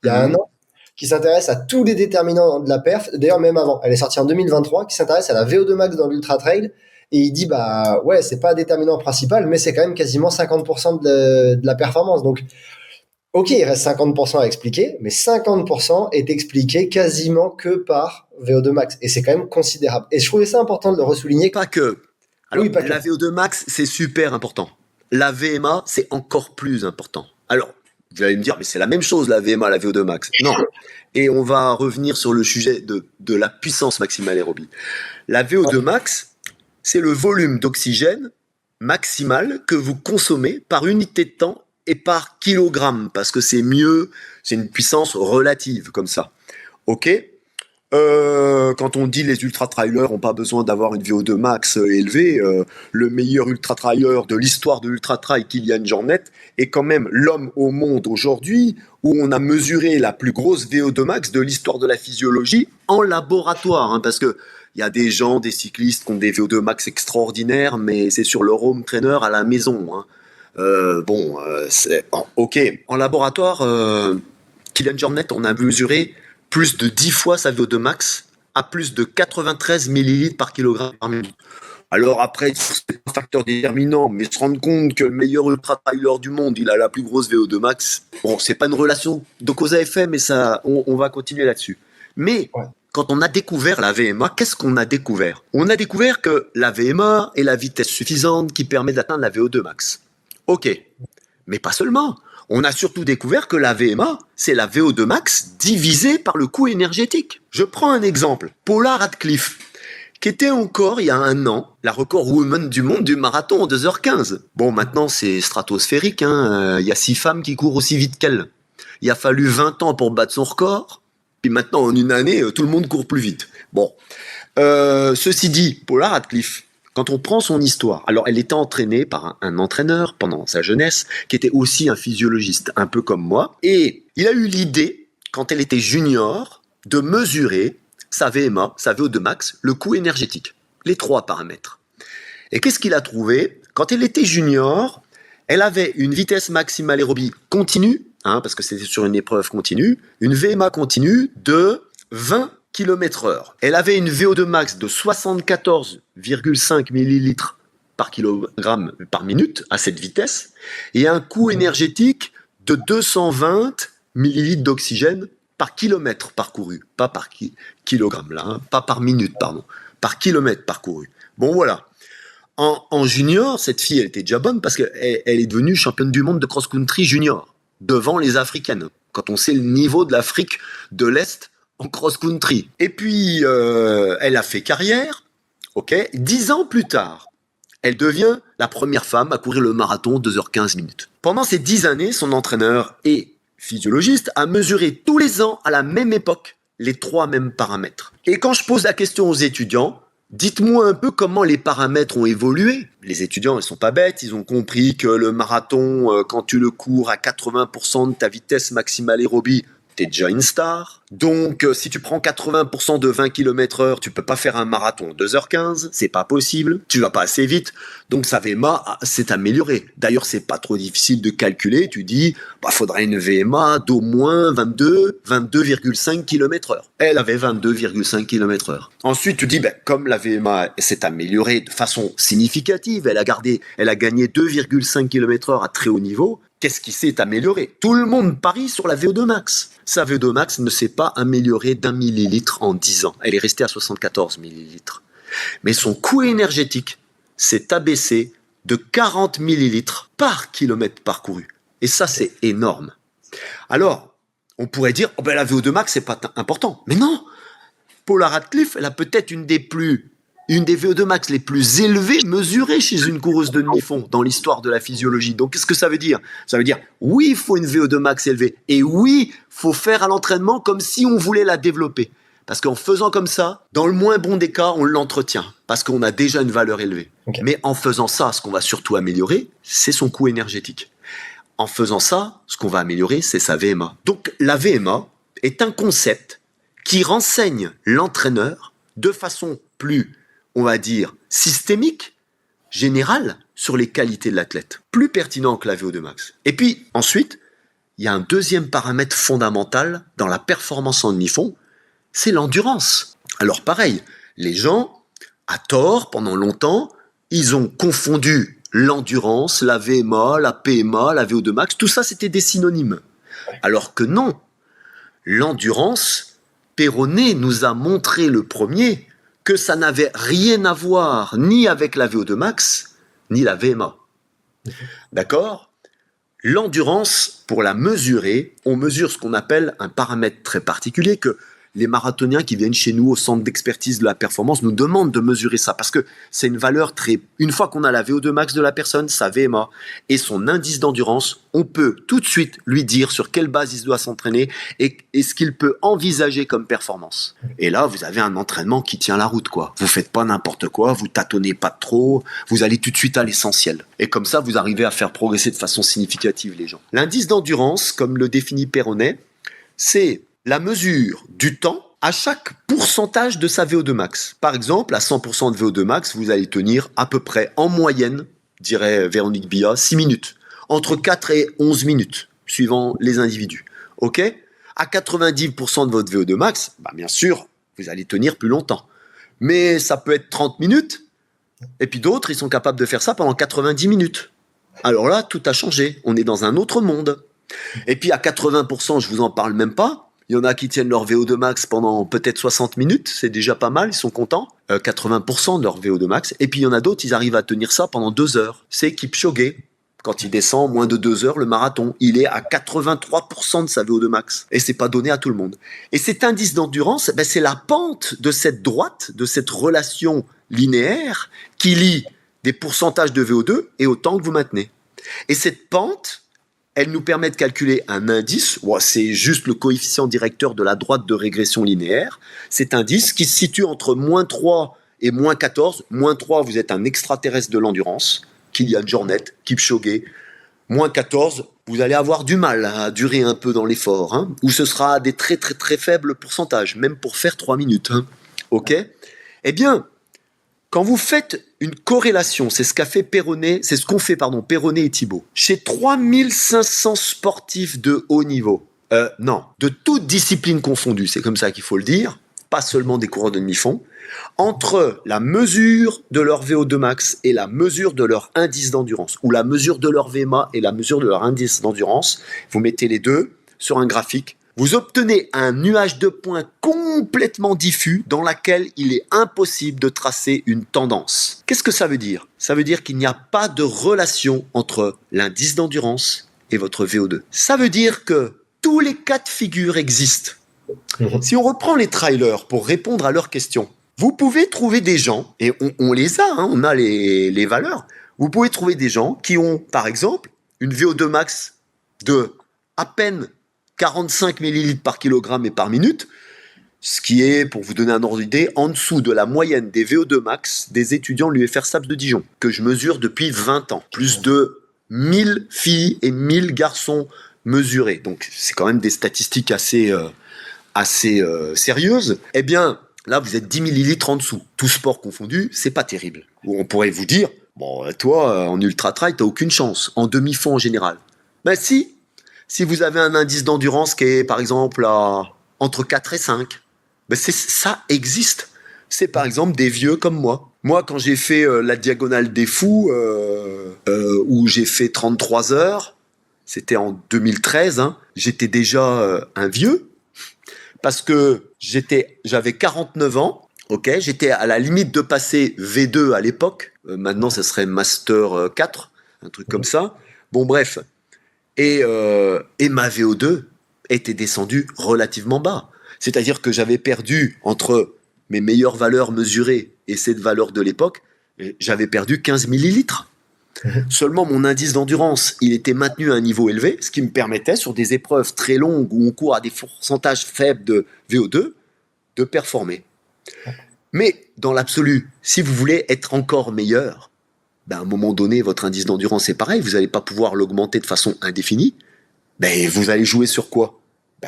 un an, qui s'intéresse à tous les déterminants de la perf, d'ailleurs même avant, elle est sortie en 2023, qui s'intéresse à la VO2 max dans l'ultra trail, et il dit, bah ouais, c'est pas un déterminant principal, mais c'est quand même quasiment 50% de la performance. Donc, ok, il reste 50% à expliquer, mais 50% est expliqué quasiment que par VO2 max, et c'est quand même considérable. Et je trouvais ça important de le ressouligner. Pas que. Alors, Oui, pas que. la VO2 max, c'est super important. La VMA, c'est encore plus important. Alors, vous allez me dire, mais c'est la même chose, la VMA, la VO2 max. Non. Et on va revenir sur le sujet de la puissance maximale aérobie. La VO2 max, c'est le volume d'oxygène maximal que vous consommez par unité de temps et par kilogramme, parce que c'est mieux, c'est une puissance relative comme ça. Ok ? Quand on dit les ultra-trailers n'ont pas besoin d'avoir une VO2 max élevée, le meilleur ultra-trailer de l'histoire de l'ultra-trail, Kilian Jornet, est quand même l'homme au monde aujourd'hui où on a mesuré la plus grosse VO2 max de l'histoire de la physiologie en laboratoire. Hein, parce que il y a des gens, des cyclistes qui ont des VO2 max extraordinaires, mais c'est sur leur home trainer à la maison. Hein. Ok. En laboratoire, Kilian Jornet, on a mesuré plus de 10 fois sa VO2 max à plus de 93 millilitres par kilogramme par minute. Alors après, c'est un facteur déterminant, mais se rendre compte que le meilleur ultra-trailer du monde, il a la plus grosse VO2 max, bon, c'est pas une relation de cause à effet, mais ça, on va continuer là-dessus. Mais quand on a découvert la VMA, qu'est-ce qu'on a découvert ? On a découvert que la VMA est la vitesse suffisante qui permet d'atteindre la VO2 max. Ok, mais pas seulement. On a surtout découvert que la VMA, c'est la VO2 max divisée par le coût énergétique. Je prends un exemple. Paula Radcliffe, qui était encore, il y a un an, la record woman du monde du marathon en 2h15. Bon, maintenant, c'est stratosphérique. Il y a 6 femmes qui courent aussi vite qu'elle. Il a fallu 20 ans pour battre son record. Puis maintenant, en une année, tout le monde court plus vite. Bon. Ceci dit, Paula Radcliffe, quand on prend son histoire, alors elle était entraînée par un entraîneur pendant sa jeunesse, qui était aussi un physiologiste, un peu comme moi, et il a eu l'idée, quand elle était junior, de mesurer sa VMA, sa VO2 max, le coût énergétique, les 3 paramètres. Et qu'est-ce qu'il a trouvé ? Quand elle était junior, elle avait une vitesse maximale aérobie continue, parce que c'était sur une épreuve continue, une VMA continue de 20 km/h. Elle avait une VO2 max de 74,5 millilitres par kilogramme par minute à cette vitesse et un coût énergétique de 220 millilitres d'oxygène par kilomètre parcouru, pas par kilogramme là, pas par minute, pardon, par kilomètre parcouru. Bon voilà. En junior, cette fille, elle était déjà bonne parce qu'elle est devenue championne du monde de cross-country junior devant les Africaines. Quand on sait le niveau de l'Afrique de l'Est en cross-country. Et puis, elle a fait carrière, 10 ans plus tard, elle devient la première femme à courir le marathon 2h15 minutes. Pendant ces 10 années, son entraîneur et physiologiste a mesuré tous les ans, à la même époque, les 3 mêmes paramètres. Et quand je pose la question aux étudiants, dites-moi un peu comment les paramètres ont évolué. Les étudiants, ils sont pas bêtes, ils ont compris que le marathon, quand tu le cours à 80% de ta vitesse maximale aérobie, t'es déjà une star. Donc, si tu prends 80% de 20 km/h, tu peux pas faire un marathon 2h15, c'est pas possible. Tu vas pas assez vite. Donc, sa VMA s'est améliorée. D'ailleurs, c'est pas trop difficile de calculer. Tu dis, faudrait une VMA d'au moins 22,5 km/h. Elle avait 22,5 km/h. Ensuite, tu dis, comme la VMA s'est améliorée de façon significative, elle a gagné 2,5 km/h à très haut niveau. Qu'est-ce qui s'est amélioré ? Tout le monde parie sur la VO2 max. Sa VO2 max ne s'est pas améliorée d'1 millilitre en 10 ans. Elle est restée à 74 millilitres. Mais son coût énergétique s'est abaissé de 40 millilitres par kilomètre parcouru. Et ça, c'est énorme. Alors, on pourrait dire, la VO2 max, c'est pas important. Mais non ! Paula Radcliffe, elle a peut-être une des plus une des VO2 max les plus élevées mesurées chez une coureuse de demi-fond dans l'histoire de la physiologie. Donc, qu'est-ce que ça veut dire? Ça veut dire, oui, il faut une VO2 max élevée. Et oui, il faut faire à l'entraînement comme si on voulait la développer. Parce qu'en faisant comme ça, dans le moins bon des cas, on l'entretient. Parce qu'on a déjà une valeur élevée. Okay. Mais en faisant ça, ce qu'on va surtout améliorer, c'est son coût énergétique. En faisant ça, ce qu'on va améliorer, c'est sa VMA. Donc, la VMA est un concept qui renseigne l'entraîneur de façon plus, on va dire, systémique, générale, sur les qualités de l'athlète. Plus pertinent que la VO2 max. Et puis, ensuite, il y a un deuxième paramètre fondamental dans la performance en demi-fond, c'est l'endurance. Alors pareil, les gens, à tort, pendant longtemps, ils ont confondu l'endurance, la VMA, la PMA, la VO2 max, tout ça c'était des synonymes. Alors que non, l'endurance, Perronet nous a montré le premier que ça n'avait rien à voir ni avec la VO2 max, ni la VMA. D'accord ? L'endurance, pour la mesurer, on mesure ce qu'on appelle un paramètre très particulier que les marathoniens qui viennent chez nous au centre d'expertise de la performance nous demandent de mesurer ça parce que c'est une valeur très... Une fois qu'on a la VO2 max de la personne, sa VMA et son indice d'endurance, on peut tout de suite lui dire sur quelle base il doit s'entraîner et ce qu'il peut envisager comme performance. Et là, vous avez un entraînement qui tient la route, quoi. Vous faites pas n'importe quoi, vous tâtonnez pas trop, vous allez tout de suite à l'essentiel. Et comme ça, vous arrivez à faire progresser de façon significative les gens. L'indice d'endurance, comme le définit Perronet, c'est la mesure du temps à chaque pourcentage de sa VO2 max. Par exemple, à 100% de VO2 max, vous allez tenir à peu près en moyenne, dirait Véronique Billa, 6 minutes. Entre 4 et 11 minutes, suivant les individus. OK ? À 90% de votre VO2 max, bah bien sûr, vous allez tenir plus longtemps. Mais ça peut être 30 minutes, et puis d'autres, ils sont capables de faire ça pendant 90 minutes. Alors là, tout a changé. On est dans un autre monde. Et puis à 80%, je vous en parle même pas. Il y en a qui tiennent leur VO2 max pendant peut-être 60 minutes, c'est déjà pas mal, ils sont contents. 80% de leur VO2 max. Et puis il y en a d'autres, ils arrivent à tenir ça pendant 2 heures. C'est Kipchoge. Quand il descend moins de 2 heures le marathon, il est à 83% de sa VO2 max. Et c'est pas donné à tout le monde. Et cet indice d'endurance, ben c'est la pente de cette droite, de cette relation linéaire qui lie des pourcentages de VO2 et au temps que vous maintenez. Et cette pente, elle nous permet de calculer un indice, c'est juste le coefficient directeur de la droite de régression linéaire, cet indice qui se situe entre moins 3 et moins 14. Moins 3, vous êtes un extraterrestre de l'endurance, Kylian Jornet, Kipchoge. Moins 14, vous allez avoir du mal à durer un peu dans l'effort, hein, où ce sera à des très très très faibles pourcentages, même pour faire 3 minutes. Hein. OK ? Eh bien, quand vous faites une corrélation, c'est ce qu'a fait Perronet, c'est ce qu'ont fait Perronet et Thibaut, chez 3500 sportifs de haut niveau, de toutes disciplines confondues, c'est comme ça qu'il faut le dire, pas seulement des coureurs de demi-fond, entre la mesure de leur VO2 max et la mesure de leur indice d'endurance, ou la mesure de leur VMA et la mesure de leur indice d'endurance, vous mettez les deux sur un graphique, vous obtenez un nuage de points complètement diffus dans lequel il est impossible de tracer une tendance. Qu'est-ce que ça veut dire ? Ça veut dire qu'il n'y a pas de relation entre l'indice d'endurance et votre VO2. Ça veut dire que tous les cas de figure existent. Si on reprend les trailers pour répondre à leurs questions, vous pouvez trouver des gens, et on les a, hein, on a les valeurs, vous pouvez trouver des gens qui ont, par exemple, une VO2 max de à peine 45 millilitres par kilogramme et par minute, ce qui est, pour vous donner un ordre d'idée, en dessous de la moyenne des VO2 max des étudiants de l'UFR STAPS de Dijon, que je mesure depuis 20 ans. Plus de 1000 filles et 1000 garçons mesurés. Donc c'est quand même des statistiques assez sérieuses. Eh bien, là, vous êtes 10 millilitres en dessous. Tout sport confondu, c'est pas terrible. Ou on pourrait vous dire, bon, toi, en ultra-trail, t'as aucune chance. En demi-fond en général. Ben si vous avez un indice d'endurance qui est, par exemple, entre 4 et 5, ben ça existe. C'est, par exemple, des vieux comme moi. Moi, quand j'ai fait la Diagonale des Fous, où j'ai fait 33 heures, c'était en 2013, hein, j'étais déjà un vieux, parce que j'avais 49 ans, ok, j'étais à la limite de passer V2 à l'époque, maintenant ça serait Master 4, un truc comme ça. Bon, bref. Et ma VO2 était descendue relativement bas. C'est-à-dire que j'avais perdu entre mes meilleures valeurs mesurées et cette valeur de l'époque, j'avais perdu 15 millilitres. Seulement, mon indice d'endurance, il était maintenu à un niveau élevé, ce qui me permettait, sur des épreuves très longues où on court à des pourcentages faibles de VO2, de performer. Mais dans l'absolu, si vous voulez être encore meilleur, à un moment donné, votre indice d'endurance est pareil, vous n'allez pas pouvoir l'augmenter de façon indéfinie. Vous allez jouer sur quoi ?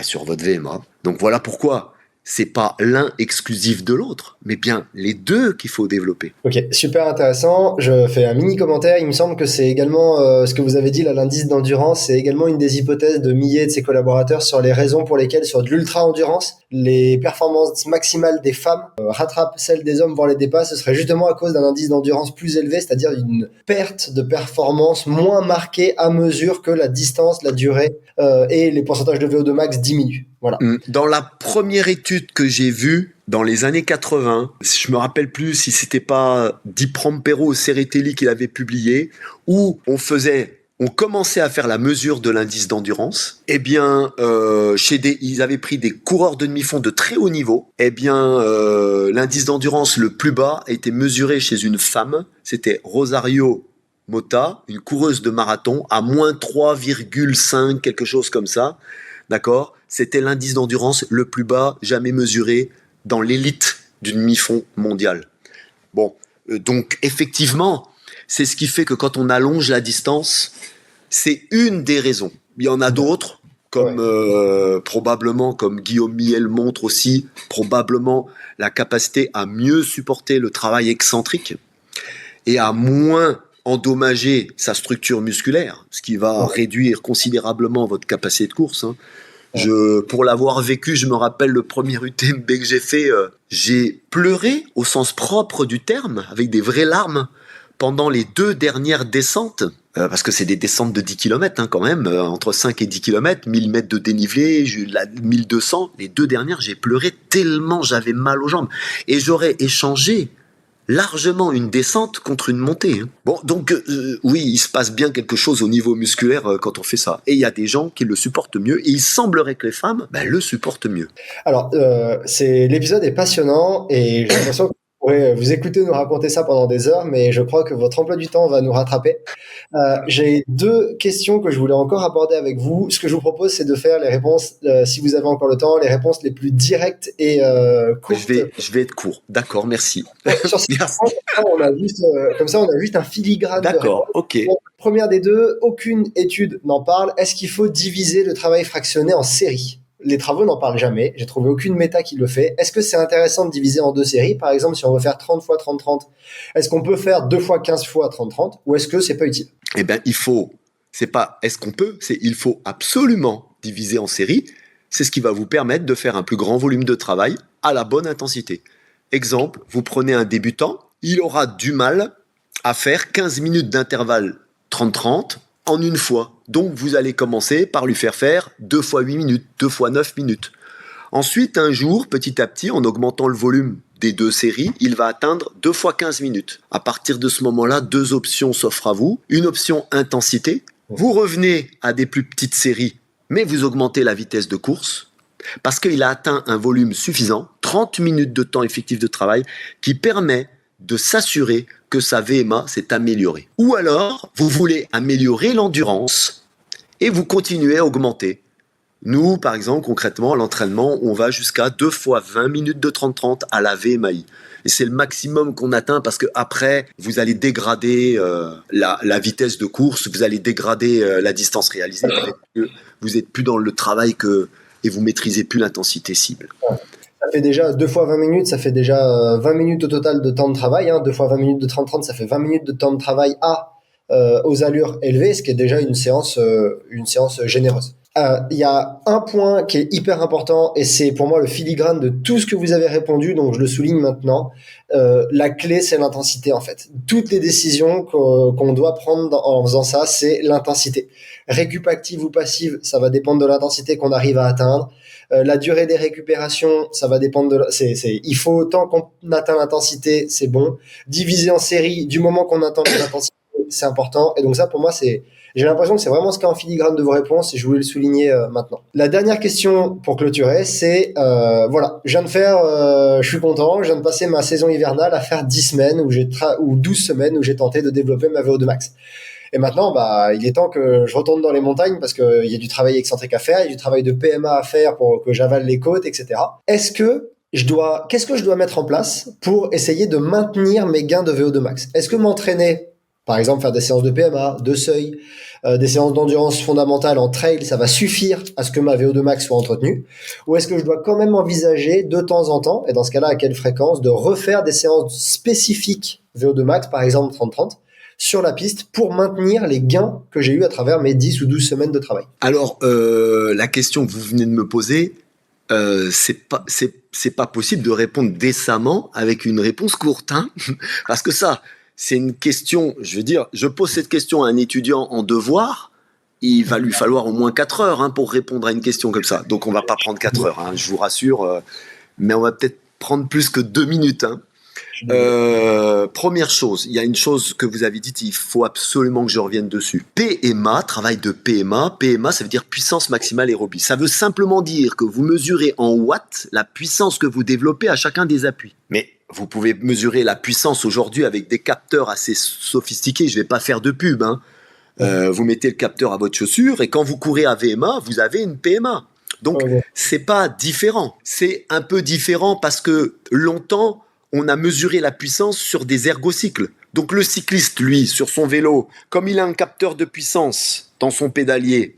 Sur votre VMA. Donc voilà pourquoi c'est pas l'un exclusif de l'autre, mais bien les deux qu'il faut développer. Ok, super intéressant. Je fais un mini commentaire. Il me semble que c'est également ce que vous avez dit là, l'indice d'endurance, c'est également une des hypothèses de Millet et de ses collaborateurs sur les raisons pour lesquelles, sur de l'ultra-endurance, les performances maximales des femmes rattrapent celles des hommes, voire les dépassent. Ce serait justement à cause d'un indice d'endurance plus élevé, c'est-à-dire une perte de performance moins marquée à mesure que la distance, la durée et les pourcentages de VO2 max diminuent. Voilà. Dans la première étude que j'ai vue, dans les années 80, je me rappelle plus si c'était pas Di Prompero ou Cerretelli qui l'avait publié, où on commençait à faire la mesure de l'indice d'endurance. Ils avaient pris des coureurs de demi-fond de très haut niveau. L'indice d'endurance le plus bas a été mesuré chez une femme. C'était Rosario Mota, une coureuse de marathon, à moins 3,5, quelque chose comme ça. D'accord ? C'était l'indice d'endurance le plus bas jamais mesuré dans l'élite du demi-fond mondial. Donc effectivement, c'est ce qui fait que quand on allonge la distance, c'est une des raisons. Il y en a d'autres, probablement, comme Guillaume Miel montre aussi, probablement la capacité à mieux supporter le travail excentrique et à moins endommager sa structure musculaire, ce qui va réduire considérablement votre capacité de course. Pour l'avoir vécu, je me rappelle le premier UTMB que j'ai fait, j'ai pleuré au sens propre du terme, avec des vraies larmes, pendant les 2 dernières descentes, parce que c'est des descentes de 10 km quand même, entre 5 et 10 km, 1000 mètres de dénivelé, 1200, les 2 dernières, j'ai pleuré tellement j'avais mal aux jambes. Et j'aurais échangé largement une descente contre une montée. Oui, il se passe bien quelque chose au niveau musculaire quand on fait ça. Et il y a des gens qui le supportent mieux, et il semblerait que les femmes le supportent mieux. Alors, l'épisode est passionnant, et j'ai l'impression que vous pourrez vous écouter nous raconter ça pendant des heures, mais je crois que votre emploi du temps va nous rattraper. J'ai 2 questions que je voulais encore aborder avec vous. Ce que je vous propose, c'est de faire les réponses, si vous avez encore le temps, les réponses les plus directes et courtes. Je vais être court. D'accord, merci. Sur ces Merci. on a juste un filigrane. D'accord, ok. Première des 2, aucune étude n'en parle. Est-ce qu'il faut diviser le travail fractionné en séries ? Les travaux n'en parlent jamais. J'ai trouvé aucune méta qui le fait. Est-ce que c'est intéressant de diviser en 2 séries ? Par exemple, si on veut faire 30 fois 30-30, est-ce qu'on peut faire 2 fois 15 fois 30-30 ou est-ce que c'est pas utile ? C'est pas est-ce qu'on peut, c'est il faut absolument diviser en séries. C'est ce qui va vous permettre de faire un plus grand volume de travail à la bonne intensité. Exemple, vous prenez un débutant, il aura du mal à faire 15 minutes d'intervalle 30-30 en une fois. Donc, vous allez commencer par lui faire 2 fois 8 minutes, 2 fois 9 minutes. Ensuite, un jour, petit à petit, en augmentant le volume des 2 séries, il va atteindre 2 fois 15 minutes. À partir de ce moment-là, 2 options s'offrent à vous. Une option intensité. Vous revenez à des plus petites séries, mais vous augmentez la vitesse de course parce qu'il a atteint un volume suffisant, 30 minutes de temps effectif de travail, qui permet de s'assurer que sa VMA s'est améliorée. Ou alors, vous voulez améliorer l'endurance et vous continuez à augmenter. Nous, par exemple, concrètement, à l'entraînement, on va jusqu'à 2 fois 20 minutes de 30-30 à la VMAI. Et c'est le maximum qu'on atteint parce que après, vous allez dégrader la vitesse de course, vous allez dégrader la distance réalisée. Vous êtes plus dans le travail et vous maîtrisez plus l'intensité cible. Ça fait déjà 2 fois 20 minutes, ça fait déjà 20 minutes au total de temps de travail. 2 fois 20 minutes de 30-30, ça fait 20 minutes de temps de travail aux allures élevées, ce qui est déjà une séance généreuse. Il y a un point qui est hyper important et c'est pour moi le filigrane de tout ce que vous avez répondu, donc je le souligne maintenant. La clé, c'est l'intensité en fait. Toutes les décisions qu'on doit prendre en faisant ça, c'est l'intensité. Récup active ou passive, ça va dépendre de l'intensité qu'on arrive à atteindre. La durée des récupérations, ça va dépendre il faut, tant qu'on atteint l'intensité, c'est bon. Diviser en série, du moment qu'on atteint l'intensité, c'est important. Et donc ça, pour moi, c'est J'ai l'impression que c'est vraiment ce qui est en filigrane de vos réponses et je voulais le souligner maintenant. La dernière question pour clôturer, c'est voilà, je viens de faire, je suis content, je viens de passer ma saison hivernale à faire 10 semaines ou 12 semaines où j'ai tenté de développer ma VO2 max. Et maintenant, bah, il est temps que je retourne dans les montagnes parce qu'il y a du travail excentrique à faire, il y a du travail de PMA à faire pour que j'avale les côtes, etc. Qu'est-ce que je dois mettre en place pour essayer de maintenir mes gains de VO2 max? Est-ce que m'entraîner, par exemple, faire des séances de PMA, de seuil, des séances d'endurance fondamentale en trail, ça va suffire à ce que ma VO2 max soit entretenue? Ou est-ce que je dois quand même envisager de temps en temps, et dans ce cas-là, à quelle fréquence, de refaire des séances spécifiques VO2 max, par exemple 30-30, sur la piste pour maintenir les gains que j'ai eu à travers mes 10 ou 12 semaines de travail? Alors, la question que vous venez de me poser, c'est pas possible de répondre décemment avec une réponse courte, hein. Parce que ça, c'est une question, je veux dire, je pose cette question à un étudiant en devoir, il va lui falloir au moins 4 heures, hein, pour répondre à une question comme ça. Donc on va pas prendre 4 heures, hein, je vous rassure, mais on va peut-être prendre plus que 2 minutes, hein. Première chose, il y a une chose que vous avez dite, il faut absolument que je revienne dessus. PMA, travail de PMA. PMA, ça veut dire puissance maximale aérobie. Ça veut simplement dire que vous mesurez en watts la puissance que vous développez à chacun des appuis. Mais vous pouvez mesurer la puissance aujourd'hui avec des capteurs assez sophistiqués. Je vais pas faire de pub, hein. Vous mettez le capteur à votre chaussure et quand vous courez à VMA, vous avez une PMA. Donc, c'est pas différent. C'est un peu différent parce que longtemps, on a mesuré la puissance sur des ergocycles. Donc le cycliste, lui, sur son vélo, comme il a un capteur de puissance dans son pédalier,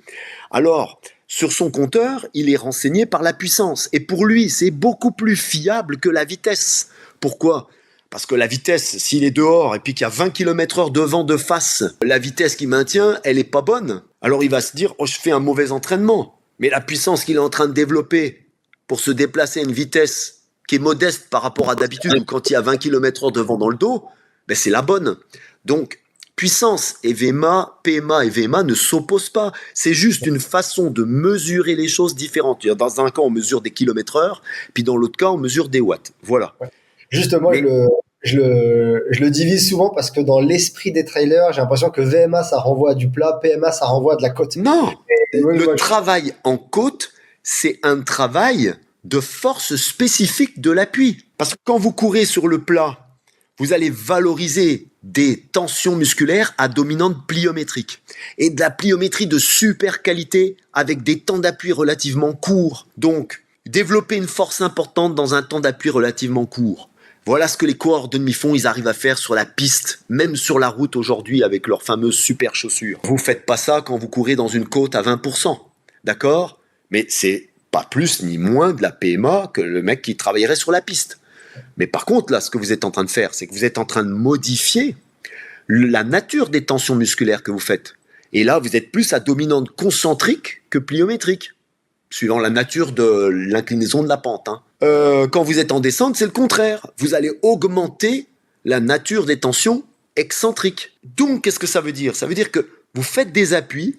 alors sur son compteur, il est renseigné par la puissance. Et pour lui, c'est beaucoup plus fiable que la vitesse. Pourquoi ? Parce que la vitesse, s'il est dehors et puis qu'il y a 20 km/h de vent de face, la vitesse qu'il maintient, elle est pas bonne. Alors il va se dire, oh, je fais un mauvais entraînement. Mais la puissance qu'il est en train de développer pour se déplacer à une vitesse qui est modeste par rapport à d'habitude, ou quand il y a 20 km/h de vent dans le dos, ben c'est la bonne. Donc, puissance et VMA, PMA et VMA ne s'opposent pas. C'est juste une façon de mesurer les choses différentes. Dans un cas, on mesure des kilomètres-heure, puis dans l'autre cas, on mesure des watts. Voilà. Justement, je le divise souvent parce que dans l'esprit des trailers, j'ai l'impression que VMA, ça renvoie à du plat, PMA, ça renvoie à de la côte. Non, le travail en côte, c'est un travail de force spécifique de l'appui. Parce que quand vous courez sur le plat, vous allez valoriser des tensions musculaires à dominante pliométrique. Et de la pliométrie de super qualité avec des temps d'appui relativement courts. Donc, développer une force importante dans un temps d'appui relativement court. Voilà ce que les coureurs de demi-fond, ils arrivent à faire sur la piste, même sur la route aujourd'hui avec leurs fameuses super chaussures. Vous faites pas ça quand vous courez dans une côte à 20%. D'accord ? Mais c'est pas plus ni moins de la PMA que le mec qui travaillerait sur la piste. Mais par contre, là, ce que vous êtes en train de faire, c'est que vous êtes en train de modifier la nature des tensions musculaires que vous faites. Et là, vous êtes plus à dominante concentrique que pliométrique, suivant la nature de l'inclinaison de la pente, hein. Quand vous êtes en descente, c'est le contraire. Vous allez augmenter la nature des tensions excentriques. Donc, qu'est-ce que ça veut dire ? Ça veut dire que vous faites des appuis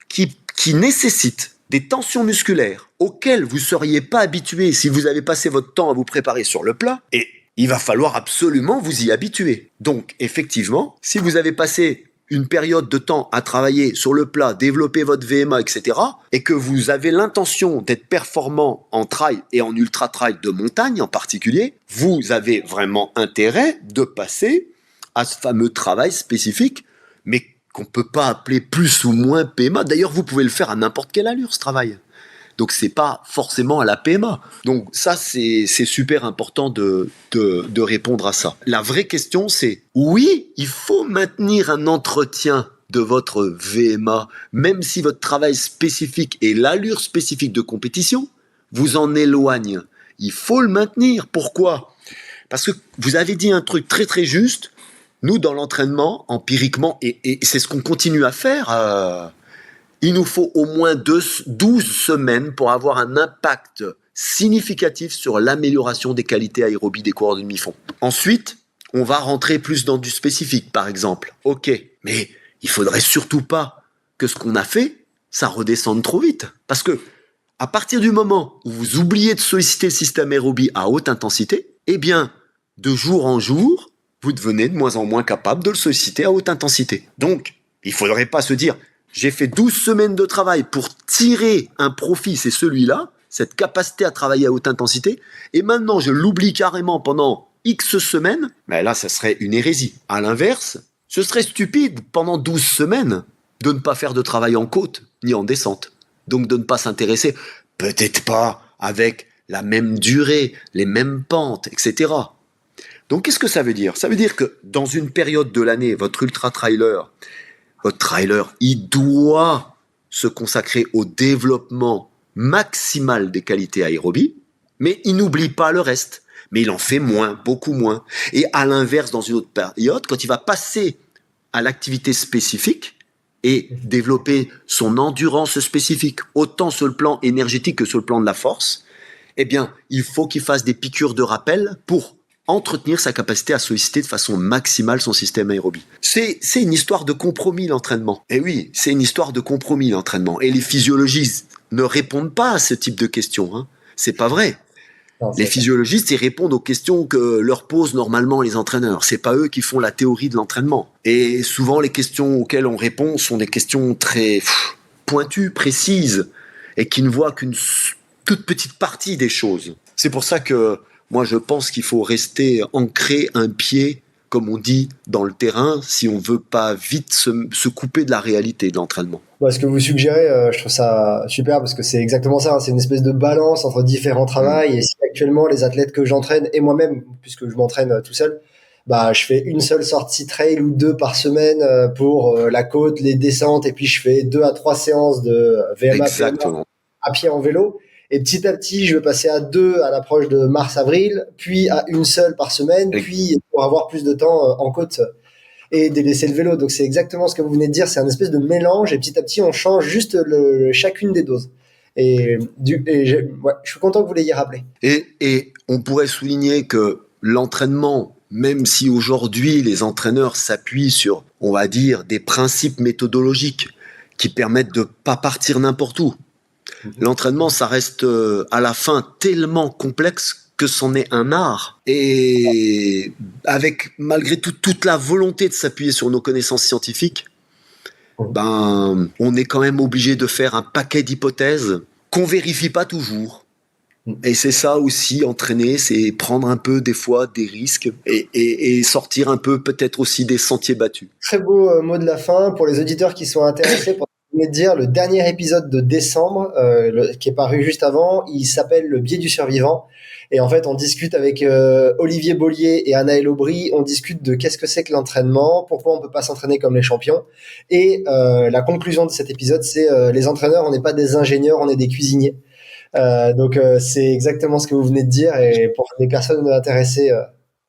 qui nécessitent des tensions musculaires auxquelles vous ne seriez pas habitué si vous avez passé votre temps à vous préparer sur le plat, et il va falloir absolument vous y habituer. Donc, effectivement, si vous avez passé une période de temps à travailler sur le plat, développer votre VMA, etc., et que vous avez l'intention d'être performant en trail et en ultra-trail de montagne en particulier, vous avez vraiment intérêt de passer à ce fameux travail spécifique, mais qu'on peut pas appeler plus ou moins PMA. D'ailleurs, vous pouvez le faire à n'importe quelle allure, ce travail. Donc, c'est pas forcément à la PMA. Donc, ça, c'est super important de répondre à ça. La vraie question, c'est, oui, il faut maintenir un entretien de votre VMA, même si votre travail spécifique et l'allure spécifique de compétition vous en éloignent. Il faut le maintenir. Pourquoi ? Parce que vous avez dit un truc très, très juste. Nous, dans l'entraînement, empiriquement, et c'est ce qu'on continue à faire, il nous faut au moins 12 semaines pour avoir un impact significatif sur l'amélioration des qualités aérobies des coureurs de demi-fond. Ensuite, on va rentrer plus dans du spécifique, par exemple. Ok, mais il faudrait surtout pas que ce qu'on a fait, ça redescende trop vite. Parce que, à partir du moment où vous oubliez de solliciter le système aérobie à haute intensité, eh bien, de jour en jour, vous devenez de moins en moins capable de le solliciter à haute intensité. Donc, il faudrait pas se dire, J'ai fait 12 semaines de travail pour tirer un profit, c'est celui-là, cette capacité à travailler à haute intensité, et maintenant je l'oublie carrément pendant X semaines, mais là, ça serait une hérésie. À l'inverse, ce serait stupide pendant 12 semaines de ne pas faire de travail en côte ni en descente. Donc de ne pas s'intéresser, peut-être pas avec la même durée, les mêmes pentes, etc. Donc qu'est-ce que ça veut dire ? Ça veut dire que dans une période de l'année, votre ultra-trailer, il doit se consacrer au développement maximal des qualités aérobies, mais il n'oublie pas le reste. Mais il en fait moins, beaucoup moins. Et à l'inverse, dans une autre période, quand il va passer à l'activité spécifique et développer son endurance spécifique, autant sur le plan énergétique que sur le plan de la force, eh bien, il faut qu'il fasse des piqûres de rappel pour entretenir sa capacité à solliciter de façon maximale son système aérobie. C'est une histoire de compromis, l'entraînement. Et oui, c'est une histoire de compromis, l'entraînement. Et les physiologistes ne répondent pas à ce type de questions. Hein. C'est pas vrai. Non, Les physiologistes, ils répondent aux questions que leur posent normalement les entraîneurs. C'est pas eux qui font la théorie de l'entraînement. Et souvent, les questions auxquelles on répond sont des questions très pointues, précises, et qui ne voient qu'une toute petite partie des choses. C'est pour ça que moi, je pense qu'il faut rester ancré un pied, comme on dit, dans le terrain, si on veut pas vite se couper de la réalité de l'entraînement. Ce que vous suggérez, je trouve ça super parce que c'est exactement ça. Hein, c'est une espèce de balance entre différents travails. Et si actuellement les athlètes que j'entraîne et moi-même, puisque je m'entraîne tout seul, je fais une seule sortie trail ou 2 par semaine pour la côte, les descentes, et puis je fais 2 à 3 séances de VMA, Exactement. PMA à pied en vélo. Et petit à petit, je vais passer à 2 à l'approche de mars-avril, puis à une seule par semaine, puis pour avoir plus de temps en côte et délaisser le vélo. Donc c'est exactement ce que vous venez de dire, c'est un espèce de mélange et petit à petit on change juste chacune des doses. Et je suis content que vous l'ayez rappelé. Et on pourrait souligner que l'entraînement, même si aujourd'hui les entraîneurs s'appuient sur, on va dire, des principes méthodologiques qui permettent de pas partir n'importe où, l'entraînement, ça reste à la fin tellement complexe que c'en est un art. Et avec malgré tout toute la volonté de s'appuyer sur nos connaissances scientifiques, on est quand même obligé de faire un paquet d'hypothèses qu'on vérifie pas toujours. Et c'est ça aussi, entraîner, c'est prendre un peu des fois des risques et sortir un peu peut-être aussi des sentiers battus. Très beau mot de la fin pour les auditeurs qui sont intéressés. Pour dire, le dernier épisode de décembre, qui est paru juste avant, il s'appelle Le biais du survivant. Et en fait, on discute avec Olivier Bollier et Anaël Aubry, on discute de qu'est-ce que c'est que l'entraînement, pourquoi on peut pas s'entraîner comme les champions. Et la conclusion de cet épisode, c'est les entraîneurs, on n'est pas des ingénieurs, on est des cuisiniers. Donc c'est exactement ce que vous venez de dire. Et pour les personnes intéressées,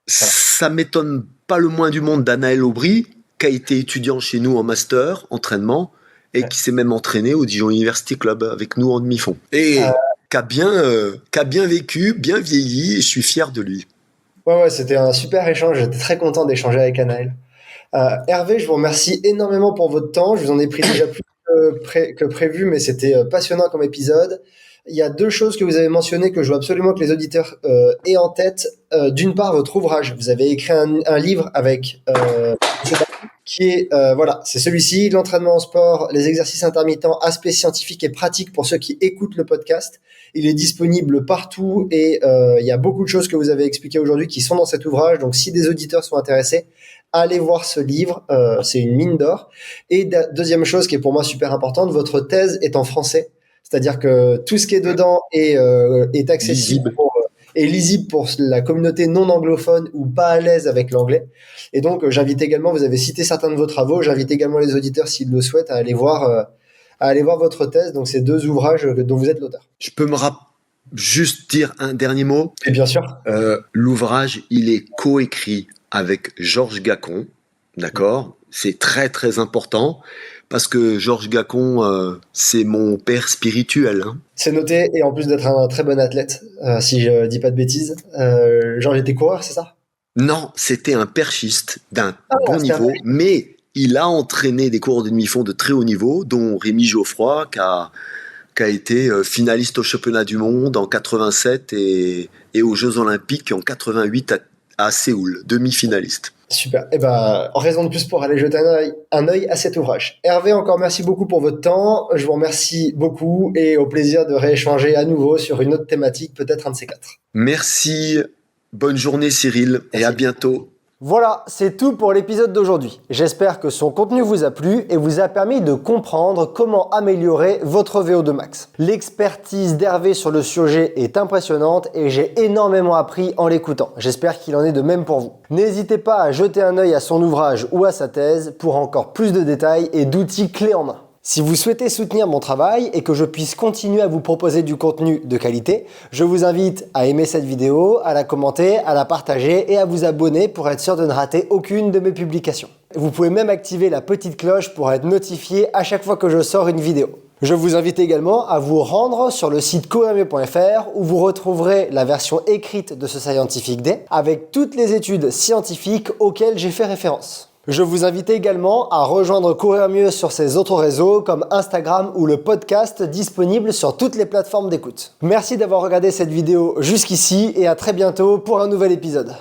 ça m'étonne pas le moins du monde d'Anaël Aubry, qui a été étudiant chez nous en master, entraînement, et qui s'est même entraîné au Dijon University Club avec nous en demi-fond. Et qui a bien vécu, bien vieilli, et je suis fier de lui. Ouais, c'était un super échange. J'étais très content d'échanger avec Anaël. Hervé, je vous remercie énormément pour votre temps. Je vous en ai pris déjà plus que prévu, mais c'était passionnant comme épisode. Il y a 2 choses que vous avez mentionnées que je veux absolument que les auditeurs aient en tête. D'une part, votre ouvrage. Vous avez écrit un livre avec qui est c'est celui-ci, l'entraînement en sport, les exercices intermittents, aspects scientifiques et pratiques pour ceux qui écoutent le podcast. Il est disponible partout et il y a beaucoup de choses que vous avez expliquées aujourd'hui qui sont dans cet ouvrage. Donc si des auditeurs sont intéressés, allez voir ce livre, c'est une mine d'or. Et deuxième chose qui est pour moi super importante, votre thèse est en français. C'est-à-dire que tout ce qui est dedans est accessible et lisible pour la communauté non anglophone ou pas à l'aise avec l'anglais. Et donc, j'invite également, vous avez cité certains de vos travaux, j'invite également les auditeurs, s'ils le souhaitent, à aller voir votre thèse. Donc, c'est 2 ouvrages dont vous êtes l'auteur. Je peux juste dire un dernier mot. Et bien sûr. L'ouvrage, il est coécrit avec Georges Gacon, d'accord ? C'est très, très important. Parce que Georges Gacon, c'est mon père spirituel. Hein. C'est noté, et en plus d'être un très bon athlète, si je dis pas de bêtises. Georges était coureur, c'est ça ? Non, c'était un perchiste d'un bon niveau, mais il a entraîné des coureurs de demi-fond de très haut niveau, dont Rémi Geoffroy, qui a été finaliste au championnat du monde en 87 et aux Jeux Olympiques en 88 à Séoul, demi-finaliste. Super. Et ben, raison de plus pour aller jeter un œil à cet ouvrage. Hervé, encore merci beaucoup pour votre temps. Je vous remercie beaucoup et au plaisir de rééchanger à nouveau sur une autre thématique, peut-être un de ces quatre. Merci, bonne journée Cyril, et à bientôt. Voilà, c'est tout pour l'épisode d'aujourd'hui. J'espère que son contenu vous a plu et vous a permis de comprendre comment améliorer votre VO2 max. L'expertise d'Hervé sur le sujet est impressionnante et j'ai énormément appris en l'écoutant. J'espère qu'il en est de même pour vous. N'hésitez pas à jeter un œil à son ouvrage ou à sa thèse pour encore plus de détails et d'outils clés en main. Si vous souhaitez soutenir mon travail et que je puisse continuer à vous proposer du contenu de qualité, je vous invite à aimer cette vidéo, à la commenter, à la partager et à vous abonner pour être sûr de ne rater aucune de mes publications. Vous pouvez même activer la petite cloche pour être notifié à chaque fois que je sors une vidéo. Je vous invite également à vous rendre sur le site couriermieux.fr où vous retrouverez la version écrite de ce Scientific Day avec toutes les études scientifiques auxquelles j'ai fait référence. Je vous invite également à rejoindre Courir Mieux sur ses autres réseaux comme Instagram ou le podcast disponible sur toutes les plateformes d'écoute. Merci d'avoir regardé cette vidéo jusqu'ici et à très bientôt pour un nouvel épisode.